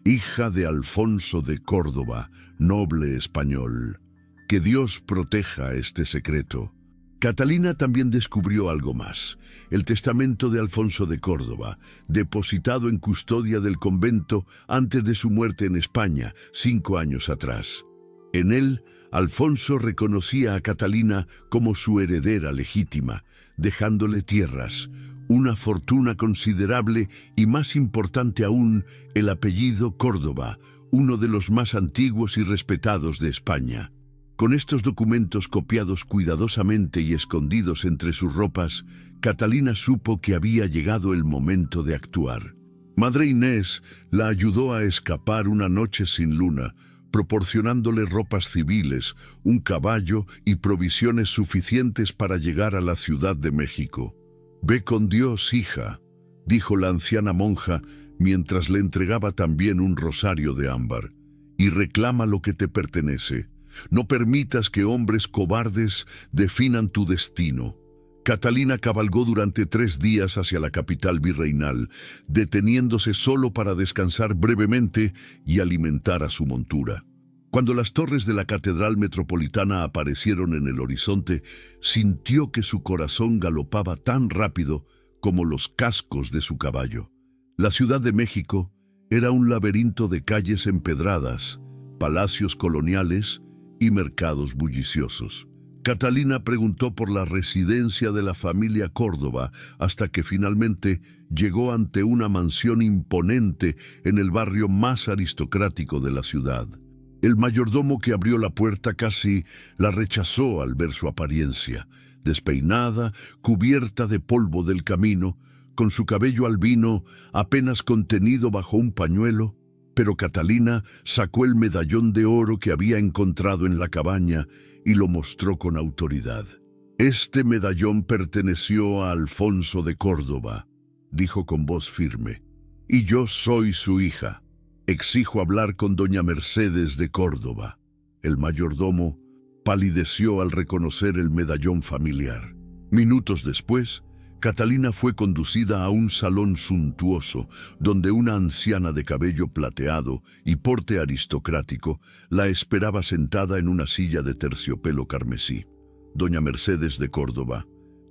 Hija de Alfonso de Córdoba, noble español. Que Dios proteja este secreto. Catalina también descubrió algo más, el testamento de Alfonso de Córdoba, depositado en custodia del convento antes de su muerte en España, 5 años atrás. En él, Alfonso reconocía a Catalina como su heredera legítima, dejándole tierras, una fortuna considerable y, más importante aún, el apellido Córdoba, uno de los más antiguos y respetados de España. Con estos documentos copiados cuidadosamente y escondidos entre sus ropas, Catalina supo que había llegado el momento de actuar. Madre Inés la ayudó a escapar una noche sin luna, proporcionándole ropas civiles, un caballo y provisiones suficientes para llegar a la Ciudad de México. «Ve con Dios, hija», dijo la anciana monja mientras le entregaba también un rosario de ámbar, «y reclama lo que te pertenece. No permitas que hombres cobardes definan tu destino». Catalina cabalgó durante 3 días hacia la capital virreinal, deteniéndose solo para descansar brevemente y alimentar a su montura. Cuando las torres de la Catedral Metropolitana aparecieron en el horizonte, sintió que su corazón galopaba tan rápido como los cascos de su caballo. La Ciudad de México era un laberinto de calles empedradas, palacios coloniales y mercados bulliciosos. Catalina preguntó por la residencia de la familia Córdoba hasta que finalmente llegó ante una mansión imponente en el barrio más aristocrático de la ciudad. El mayordomo que abrió la puerta casi la rechazó al ver su apariencia, despeinada, cubierta de polvo del camino, con su cabello albino apenas contenido bajo un pañuelo. Pero Catalina sacó el medallón de oro que había encontrado en la cabaña y lo mostró con autoridad. «Este medallón perteneció a Alfonso de Córdoba», dijo con voz firme, «y yo soy su hija. Exijo hablar con doña Mercedes de Córdoba». El mayordomo palideció al reconocer el medallón familiar. Minutos después, Catalina fue conducida a un salón suntuoso, donde una anciana de cabello plateado y porte aristocrático la esperaba sentada en una silla de terciopelo carmesí. Doña Mercedes de Córdoba,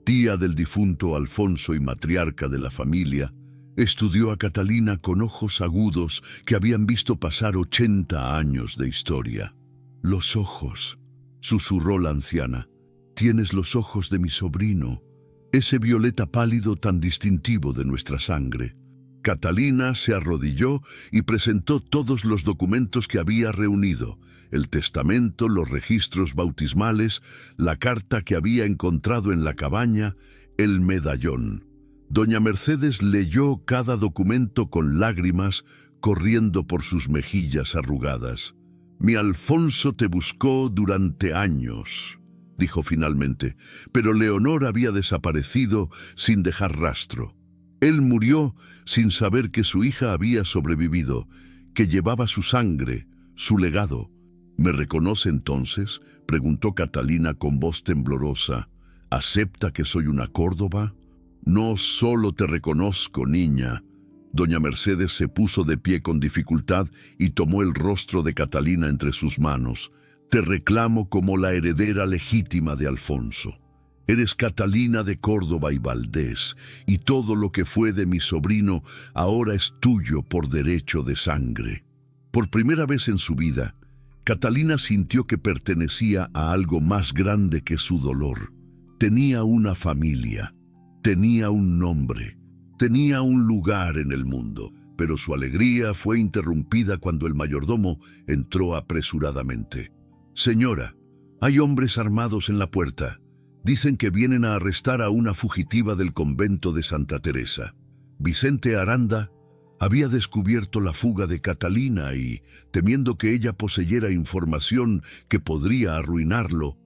tía del difunto Alfonso y matriarca de la familia, estudió a Catalina con ojos agudos que habían visto pasar 80 años de historia. «Los ojos», susurró la anciana, «tienes los ojos de mi sobrino, ese violeta pálido tan distintivo de nuestra sangre». Catalina se arrodilló y presentó todos los documentos que había reunido: el testamento, los registros bautismales, la carta que había encontrado en la cabaña, el medallón. Doña Mercedes leyó cada documento con lágrimas corriendo por sus mejillas arrugadas. «Mi Alfonso te buscó durante años», dijo finalmente, «pero Leonor había desaparecido sin dejar rastro. Él murió sin saber que su hija había sobrevivido, que llevaba su sangre, su legado». «¿Me reconoce entonces?», preguntó Catalina con voz temblorosa. «¿Acepta que soy una Córdoba?». «No solo te reconozco, niña». Doña Mercedes se puso de pie con dificultad y tomó el rostro de Catalina entre sus manos. «Te reclamo como la heredera legítima de Alfonso. Eres Catalina de Córdoba y Valdés, y todo lo que fue de mi sobrino ahora es tuyo por derecho de sangre». Por primera vez en su vida, Catalina sintió que pertenecía a algo más grande que su dolor. Tenía una familia, tenía un nombre, tenía un lugar en el mundo, pero su alegría fue interrumpida cuando el mayordomo entró apresuradamente. Señora, hay hombres armados en la puerta. Dicen que vienen a arrestar a una fugitiva del convento de Santa Teresa. Vicente Aranda había descubierto la fuga de Catalina y, temiendo que ella poseyera información que podría arruinarlo,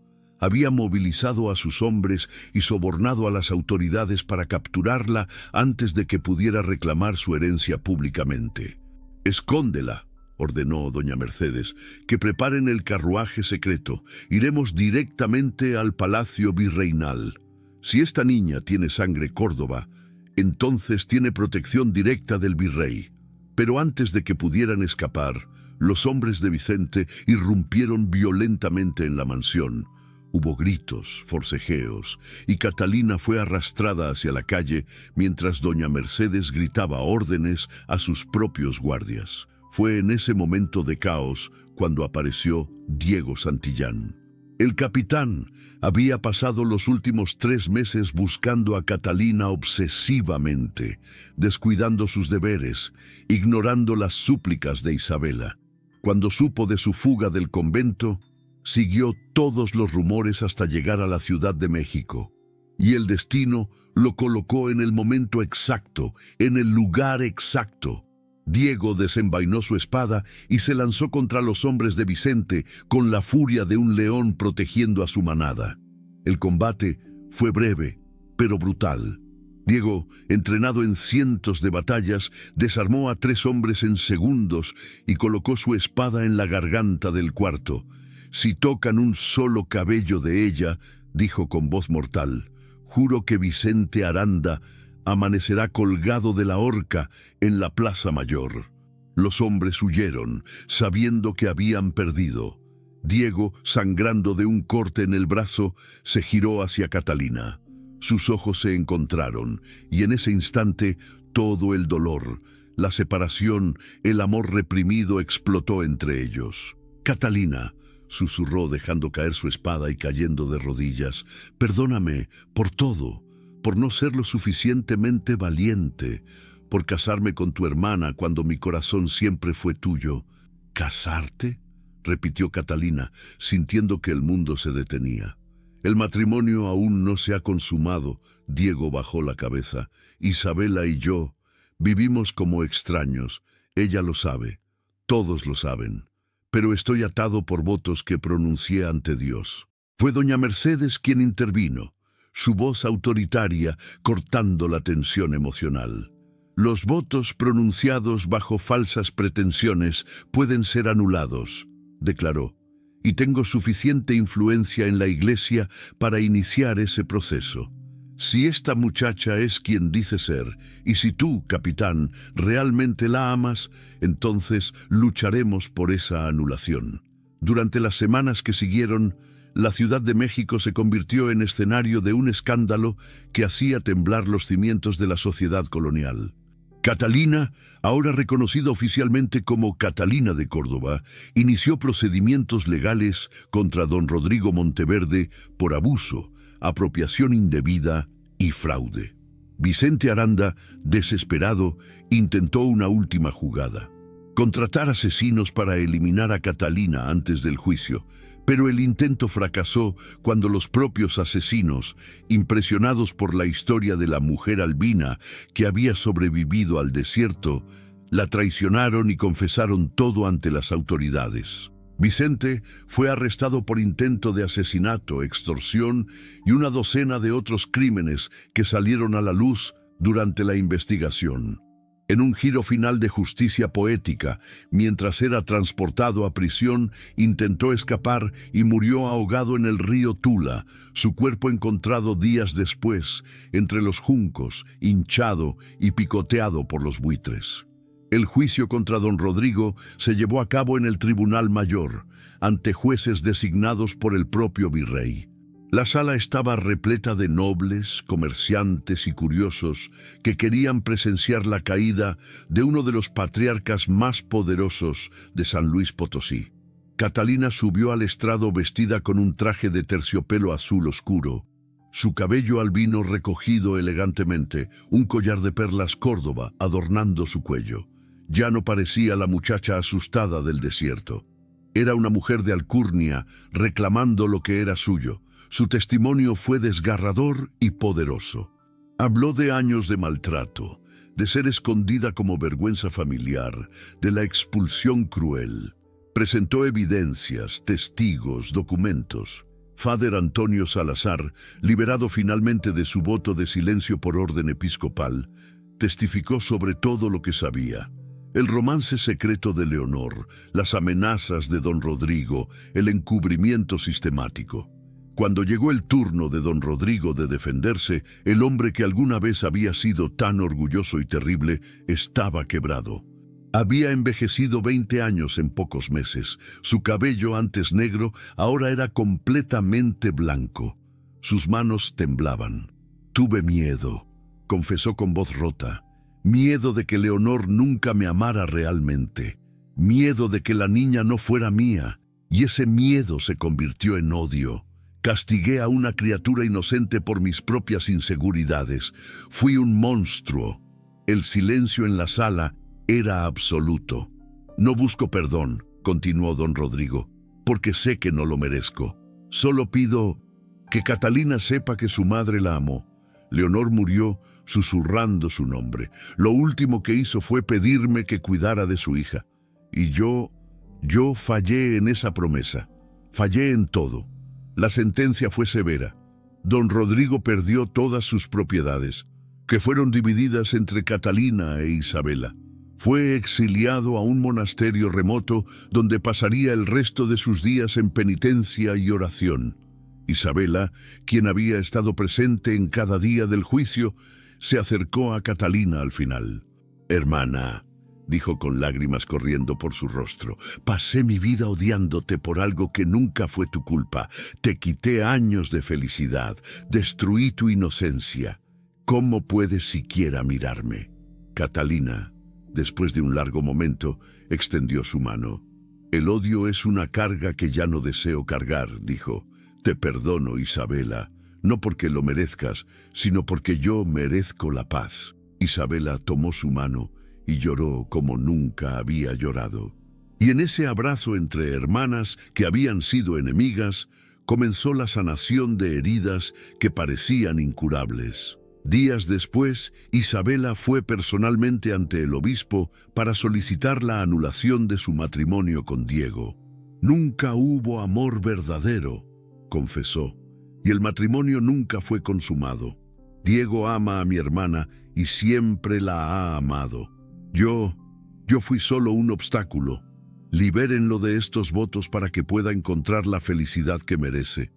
había movilizado a sus hombres y sobornado a las autoridades para capturarla antes de que pudiera reclamar su herencia públicamente. «Escóndela», ordenó doña Mercedes, «que preparen el carruaje secreto. Iremos directamente al Palacio Virreinal. Si esta niña tiene sangre córdoba, entonces tiene protección directa del virrey». Pero antes de que pudieran escapar, los hombres de Vicente irrumpieron violentamente en la mansión. Hubo gritos, forcejeos, y Catalina fue arrastrada hacia la calle mientras doña Mercedes gritaba órdenes a sus propios guardias. Fue en ese momento de caos cuando apareció Diego Santillán. El capitán había pasado los últimos 3 meses buscando a Catalina obsesivamente, descuidando sus deberes, ignorando las súplicas de Isabela. Cuando supo de su fuga del convento, siguió todos los rumores hasta llegar a la Ciudad de México, y el destino lo colocó en el momento exacto, en el lugar exacto. Diego desenvainó su espada y se lanzó contra los hombres de Vicente con la furia de un león protegiendo a su manada. El combate fue breve, pero brutal. Diego, entrenado en cientos de batallas, desarmó a 3 hombres en segundos y colocó su espada en la garganta del cuarto. «Si tocan un solo cabello de ella», dijo con voz mortal, «juro que Vicente Aranda amanecerá colgado de la horca en la Plaza Mayor». Los hombres huyeron, sabiendo que habían perdido. Diego, sangrando de un corte en el brazo, se giró hacia Catalina. Sus ojos se encontraron, y en ese instante todo el dolor, la separación, el amor reprimido explotó entre ellos. «Catalina», susurró dejando caer su espada y cayendo de rodillas, «perdóname por todo, por no ser lo suficientemente valiente, por casarme con tu hermana cuando mi corazón siempre fue tuyo». «¿Casarte?», repitió Catalina, sintiendo que el mundo se detenía. «El matrimonio aún no se ha consumado». Diego bajó la cabeza. «Isabela y yo vivimos como extraños. Ella lo sabe. Todos lo saben. Pero estoy atado por votos que pronuncié ante Dios». Fue doña Mercedes quien intervino, su voz autoritaria cortando la tensión emocional. «Los votos pronunciados bajo falsas pretensiones pueden ser anulados», declaró, «y tengo suficiente influencia en la Iglesia para iniciar ese proceso. Si esta muchacha es quien dice ser, y si tú, capitán, realmente la amas, entonces lucharemos por esa anulación». Durante las semanas que siguieron, la Ciudad de México se convirtió en escenario de un escándalo que hacía temblar los cimientos de la sociedad colonial. Catalina, ahora reconocida oficialmente como Catalina de Córdoba, inició procedimientos legales contra don Rodrigo Monteverde por abuso, apropiación indebida y fraude. Vicente Aranda, desesperado, intentó una última jugada: contratar asesinos para eliminar a Catalina antes del juicio, pero el intento fracasó cuando los propios asesinos, impresionados por la historia de la mujer albina que había sobrevivido al desierto, la traicionaron y confesaron todo ante las autoridades. Vicente fue arrestado por intento de asesinato, extorsión y una docena de otros crímenes que salieron a la luz durante la investigación. En un giro final de justicia poética, mientras era transportado a prisión, intentó escapar y murió ahogado en el río Tula, su cuerpo encontrado días después, entre los juncos, hinchado y picoteado por los buitres. El juicio contra don Rodrigo se llevó a cabo en el Tribunal Mayor, ante jueces designados por el propio virrey. La sala estaba repleta de nobles, comerciantes y curiosos que querían presenciar la caída de uno de los patriarcas más poderosos de San Luis Potosí. Catalina subió al estrado vestida con un traje de terciopelo azul oscuro, su cabello albino recogido elegantemente, un collar de perlas Córdoba adornando su cuello. Ya no parecía la muchacha asustada del desierto. Era una mujer de alcurnia reclamando lo que era suyo. Su testimonio fue desgarrador y poderoso. Habló de años de maltrato, de ser escondida como vergüenza familiar, de la expulsión cruel. Presentó evidencias, testigos, documentos. Father Antonio Salazar, liberado finalmente de su voto de silencio por orden episcopal, testificó sobre todo lo que sabía. El romance secreto de Leonor, las amenazas de don Rodrigo, el encubrimiento sistemático. Cuando llegó el turno de don Rodrigo de defenderse, el hombre que alguna vez había sido tan orgulloso y terrible estaba quebrado. Había envejecido 20 años en pocos meses. Su cabello, antes negro, ahora era completamente blanco. Sus manos temblaban. «Tuve miedo», confesó con voz rota. «Miedo de que Leonor nunca me amara realmente. Miedo de que la niña no fuera mía. Y ese miedo se convirtió en odio. Castigué a una criatura inocente por mis propias inseguridades. Fui un monstruo». El silencio en la sala era absoluto. «No busco perdón», continuó don Rodrigo, «porque sé que no lo merezco. Solo pido que Catalina sepa que su madre la amó. Leonor murió susurrando su nombre. Lo último que hizo fue pedirme que cuidara de su hija. Y yo fallé en esa promesa. Fallé en todo. La sentencia fue severa. Don Rodrigo perdió todas sus propiedades, que fueron divididas entre Catalina e Isabela. Fue exiliado a un monasterio remoto donde pasaría el resto de sus días en penitencia y oración. Isabela, quien había estado presente en cada día del juicio, se acercó a Catalina al final. «Hermana», dijo con lágrimas corriendo por su rostro, «pasé mi vida odiándote por algo que nunca fue tu culpa. Te quité años de felicidad, destruí tu inocencia. ¿Cómo puedes siquiera mirarme?» Catalina, después de un largo momento, extendió su mano. «El odio es una carga que ya no deseo cargar», dijo. «Te perdono, Isabela, no porque lo merezcas, sino porque yo merezco la paz». Isabela tomó su mano y lloró como nunca había llorado. Y en ese abrazo entre hermanas que habían sido enemigas, comenzó la sanación de heridas que parecían incurables. Días después, Isabela fue personalmente ante el obispo para solicitar la anulación de su matrimonio con Diego. «Nunca hubo amor verdadero», confesó, «y el matrimonio nunca fue consumado. Diego ama a mi hermana y siempre la ha amado. Yo fui solo un obstáculo. Libérenlo de estos votos para que pueda encontrar la felicidad que merece».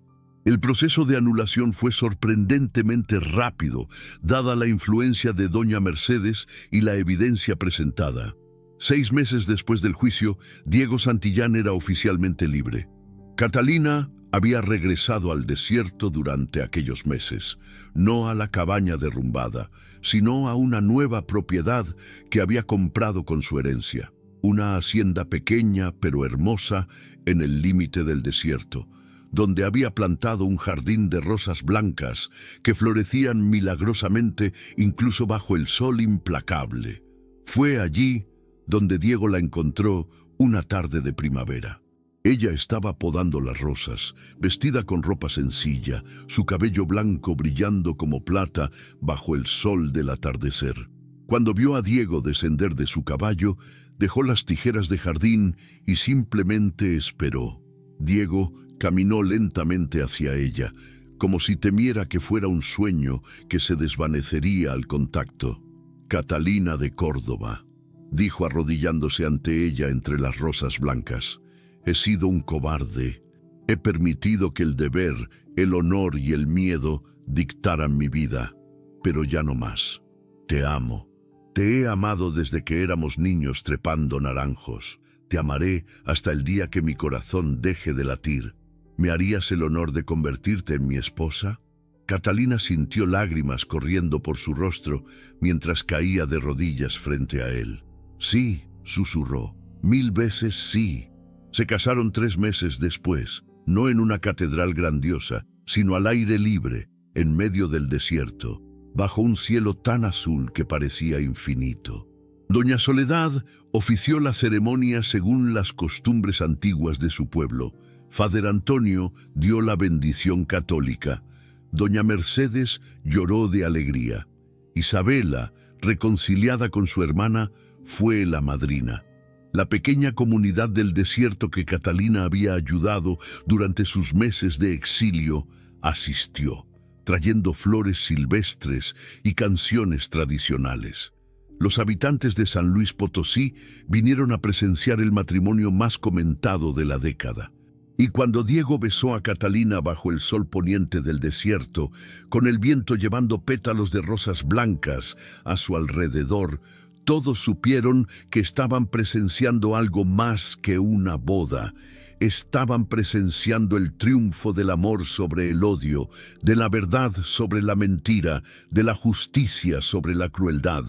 El proceso de anulación fue sorprendentemente rápido, dada la influencia de doña Mercedes y la evidencia presentada. 6 meses después del juicio, Diego Santillán era oficialmente libre. Catalina había regresado al desierto durante aquellos meses, no a la cabaña derrumbada, sino a una nueva propiedad que había comprado con su herencia. Una hacienda pequeña pero hermosa en el límite del desierto, donde había plantado un jardín de rosas blancas que florecían milagrosamente incluso bajo el sol implacable. Fue allí donde Diego la encontró una tarde de primavera. Ella estaba podando las rosas, vestida con ropa sencilla, su cabello blanco brillando como plata bajo el sol del atardecer. Cuando vio a Diego descender de su caballo, dejó las tijeras de jardín y simplemente esperó. Diego caminó lentamente hacia ella, como si temiera que fuera un sueño que se desvanecería al contacto. «Catalina de Córdoba», dijo arrodillándose ante ella entre las rosas blancas, «he sido un cobarde. He permitido que el deber, el honor y el miedo dictaran mi vida, pero ya no más. Te amo. Te he amado desde que éramos niños trepando naranjos. Te amaré hasta el día que mi corazón deje de latir. ¿Me harías el honor de convertirte en mi esposa?» Catalina sintió lágrimas corriendo por su rostro mientras caía de rodillas frente a él. «Sí», susurró, «1000 veces sí». Se casaron 3 meses después, no en una catedral grandiosa, sino al aire libre, en medio del desierto, bajo un cielo tan azul que parecía infinito. Doña Soledad ofició la ceremonia según las costumbres antiguas de su pueblo. Father Antonio dio la bendición católica. Doña Mercedes lloró de alegría. Isabela, reconciliada con su hermana, fue la madrina. La pequeña comunidad del desierto que Catalina había ayudado durante sus meses de exilio asistió, trayendo flores silvestres y canciones tradicionales. Los habitantes de San Luis Potosí vinieron a presenciar el matrimonio más comentado de la década. Y cuando Diego besó a Catalina bajo el sol poniente del desierto, con el viento llevando pétalos de rosas blancas a su alrededor, todos supieron que estaban presenciando algo más que una boda. Estaban presenciando el triunfo del amor sobre el odio, de la verdad sobre la mentira, de la justicia sobre la crueldad.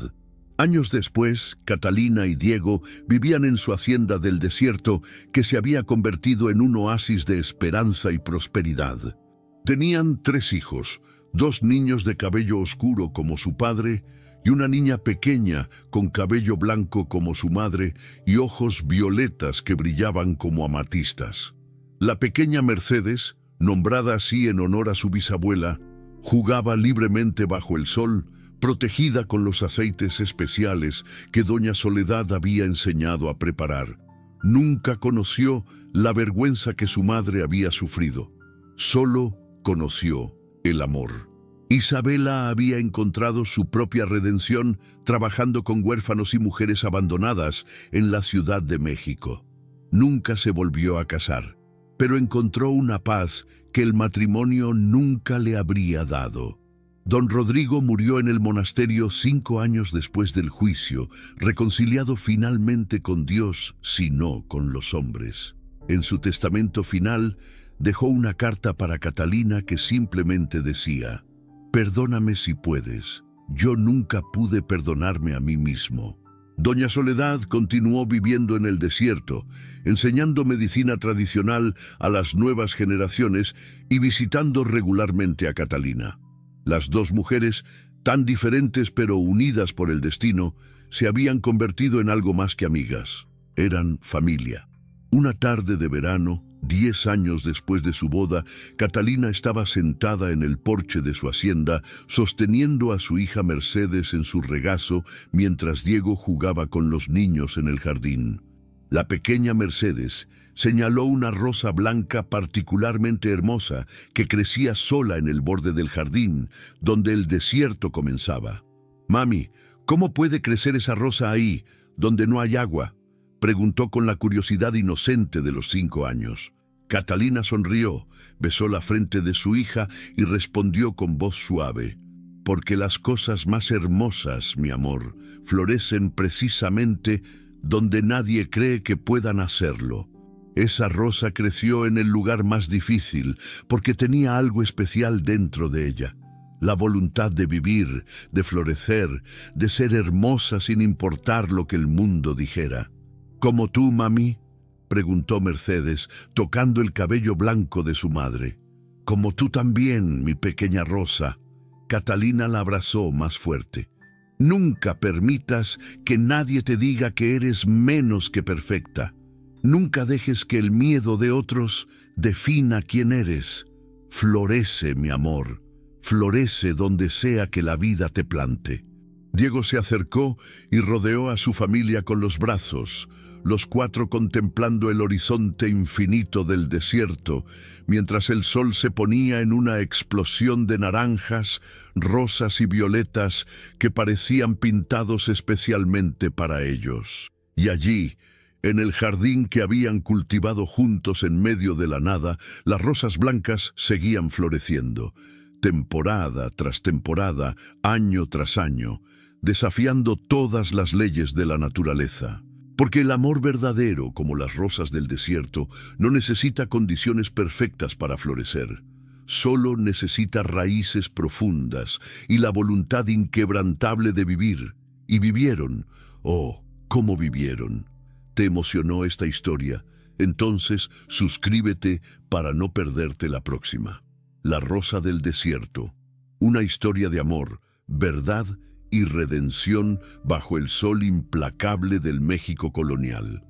Años después, Catalina y Diego vivían en su hacienda del desierto, que se había convertido en un oasis de esperanza y prosperidad. Tenían 3 hijos, 2 niños de cabello oscuro como su padre, y una niña pequeña con cabello blanco como su madre y ojos violetas que brillaban como amatistas. La pequeña Mercedes, nombrada así en honor a su bisabuela, jugaba libremente bajo el sol, protegida con los aceites especiales que doña Soledad había enseñado a preparar. Nunca conoció la vergüenza que su madre había sufrido. Solo conoció el amor. Isabela había encontrado su propia redención trabajando con huérfanos y mujeres abandonadas en la Ciudad de México. Nunca se volvió a casar, pero encontró una paz que el matrimonio nunca le habría dado. Don Rodrigo murió en el monasterio 5 años después del juicio, reconciliado finalmente con Dios, si no con los hombres. En su testamento final, dejó una carta para Catalina que simplemente decía: «Perdóname si puedes. Yo nunca pude perdonarme a mí mismo». Doña Soledad continuó viviendo en el desierto, enseñando medicina tradicional a las nuevas generaciones y visitando regularmente a Catalina. Las 2 mujeres, tan diferentes pero unidas por el destino, se habían convertido en algo más que amigas. Eran familia. Una tarde de verano, 10 años después de su boda, Catalina estaba sentada en el porche de su hacienda, sosteniendo a su hija Mercedes en su regazo, mientras Diego jugaba con los niños en el jardín. La pequeña Mercedes señaló una rosa blanca particularmente hermosa que crecía sola en el borde del jardín, donde el desierto comenzaba. «Mami, ¿cómo puede crecer esa rosa ahí, donde no hay agua?», preguntó con la curiosidad inocente de los 5 años. Catalina sonrió, besó la frente de su hija y respondió con voz suave: «Porque las cosas más hermosas, mi amor, florecen precisamente donde nadie cree que puedan hacerlo. Esa rosa creció en el lugar más difícil porque tenía algo especial dentro de ella. La voluntad de vivir, de florecer, de ser hermosa sin importar lo que el mundo dijera». «¿Como tú, mami?», preguntó Mercedes, tocando el cabello blanco de su madre. «Como tú también, mi pequeña rosa». Catalina la abrazó más fuerte. «Nunca permitas que nadie te diga que eres menos que perfecta. Nunca dejes que el miedo de otros defina quién eres. Florece, mi amor, florece donde sea que la vida te plante». Diego se acercó y rodeó a su familia con los brazos, los 4 contemplando el horizonte infinito del desierto, mientras el sol se ponía en una explosión de naranjas, rosas y violetas que parecían pintados especialmente para ellos. Y allí, en el jardín que habían cultivado juntos en medio de la nada, las rosas blancas seguían floreciendo, temporada tras temporada, año tras año, desafiando todas las leyes de la naturaleza. Porque el amor verdadero, como las rosas del desierto, no necesita condiciones perfectas para florecer. Solo necesita raíces profundas y la voluntad inquebrantable de vivir. Y vivieron. Oh, ¿cómo vivieron? ¿Te emocionó esta historia? Entonces, suscríbete para no perderte la próxima. La rosa del desierto. Una historia de amor, verdad y redención bajo el sol implacable del México colonial.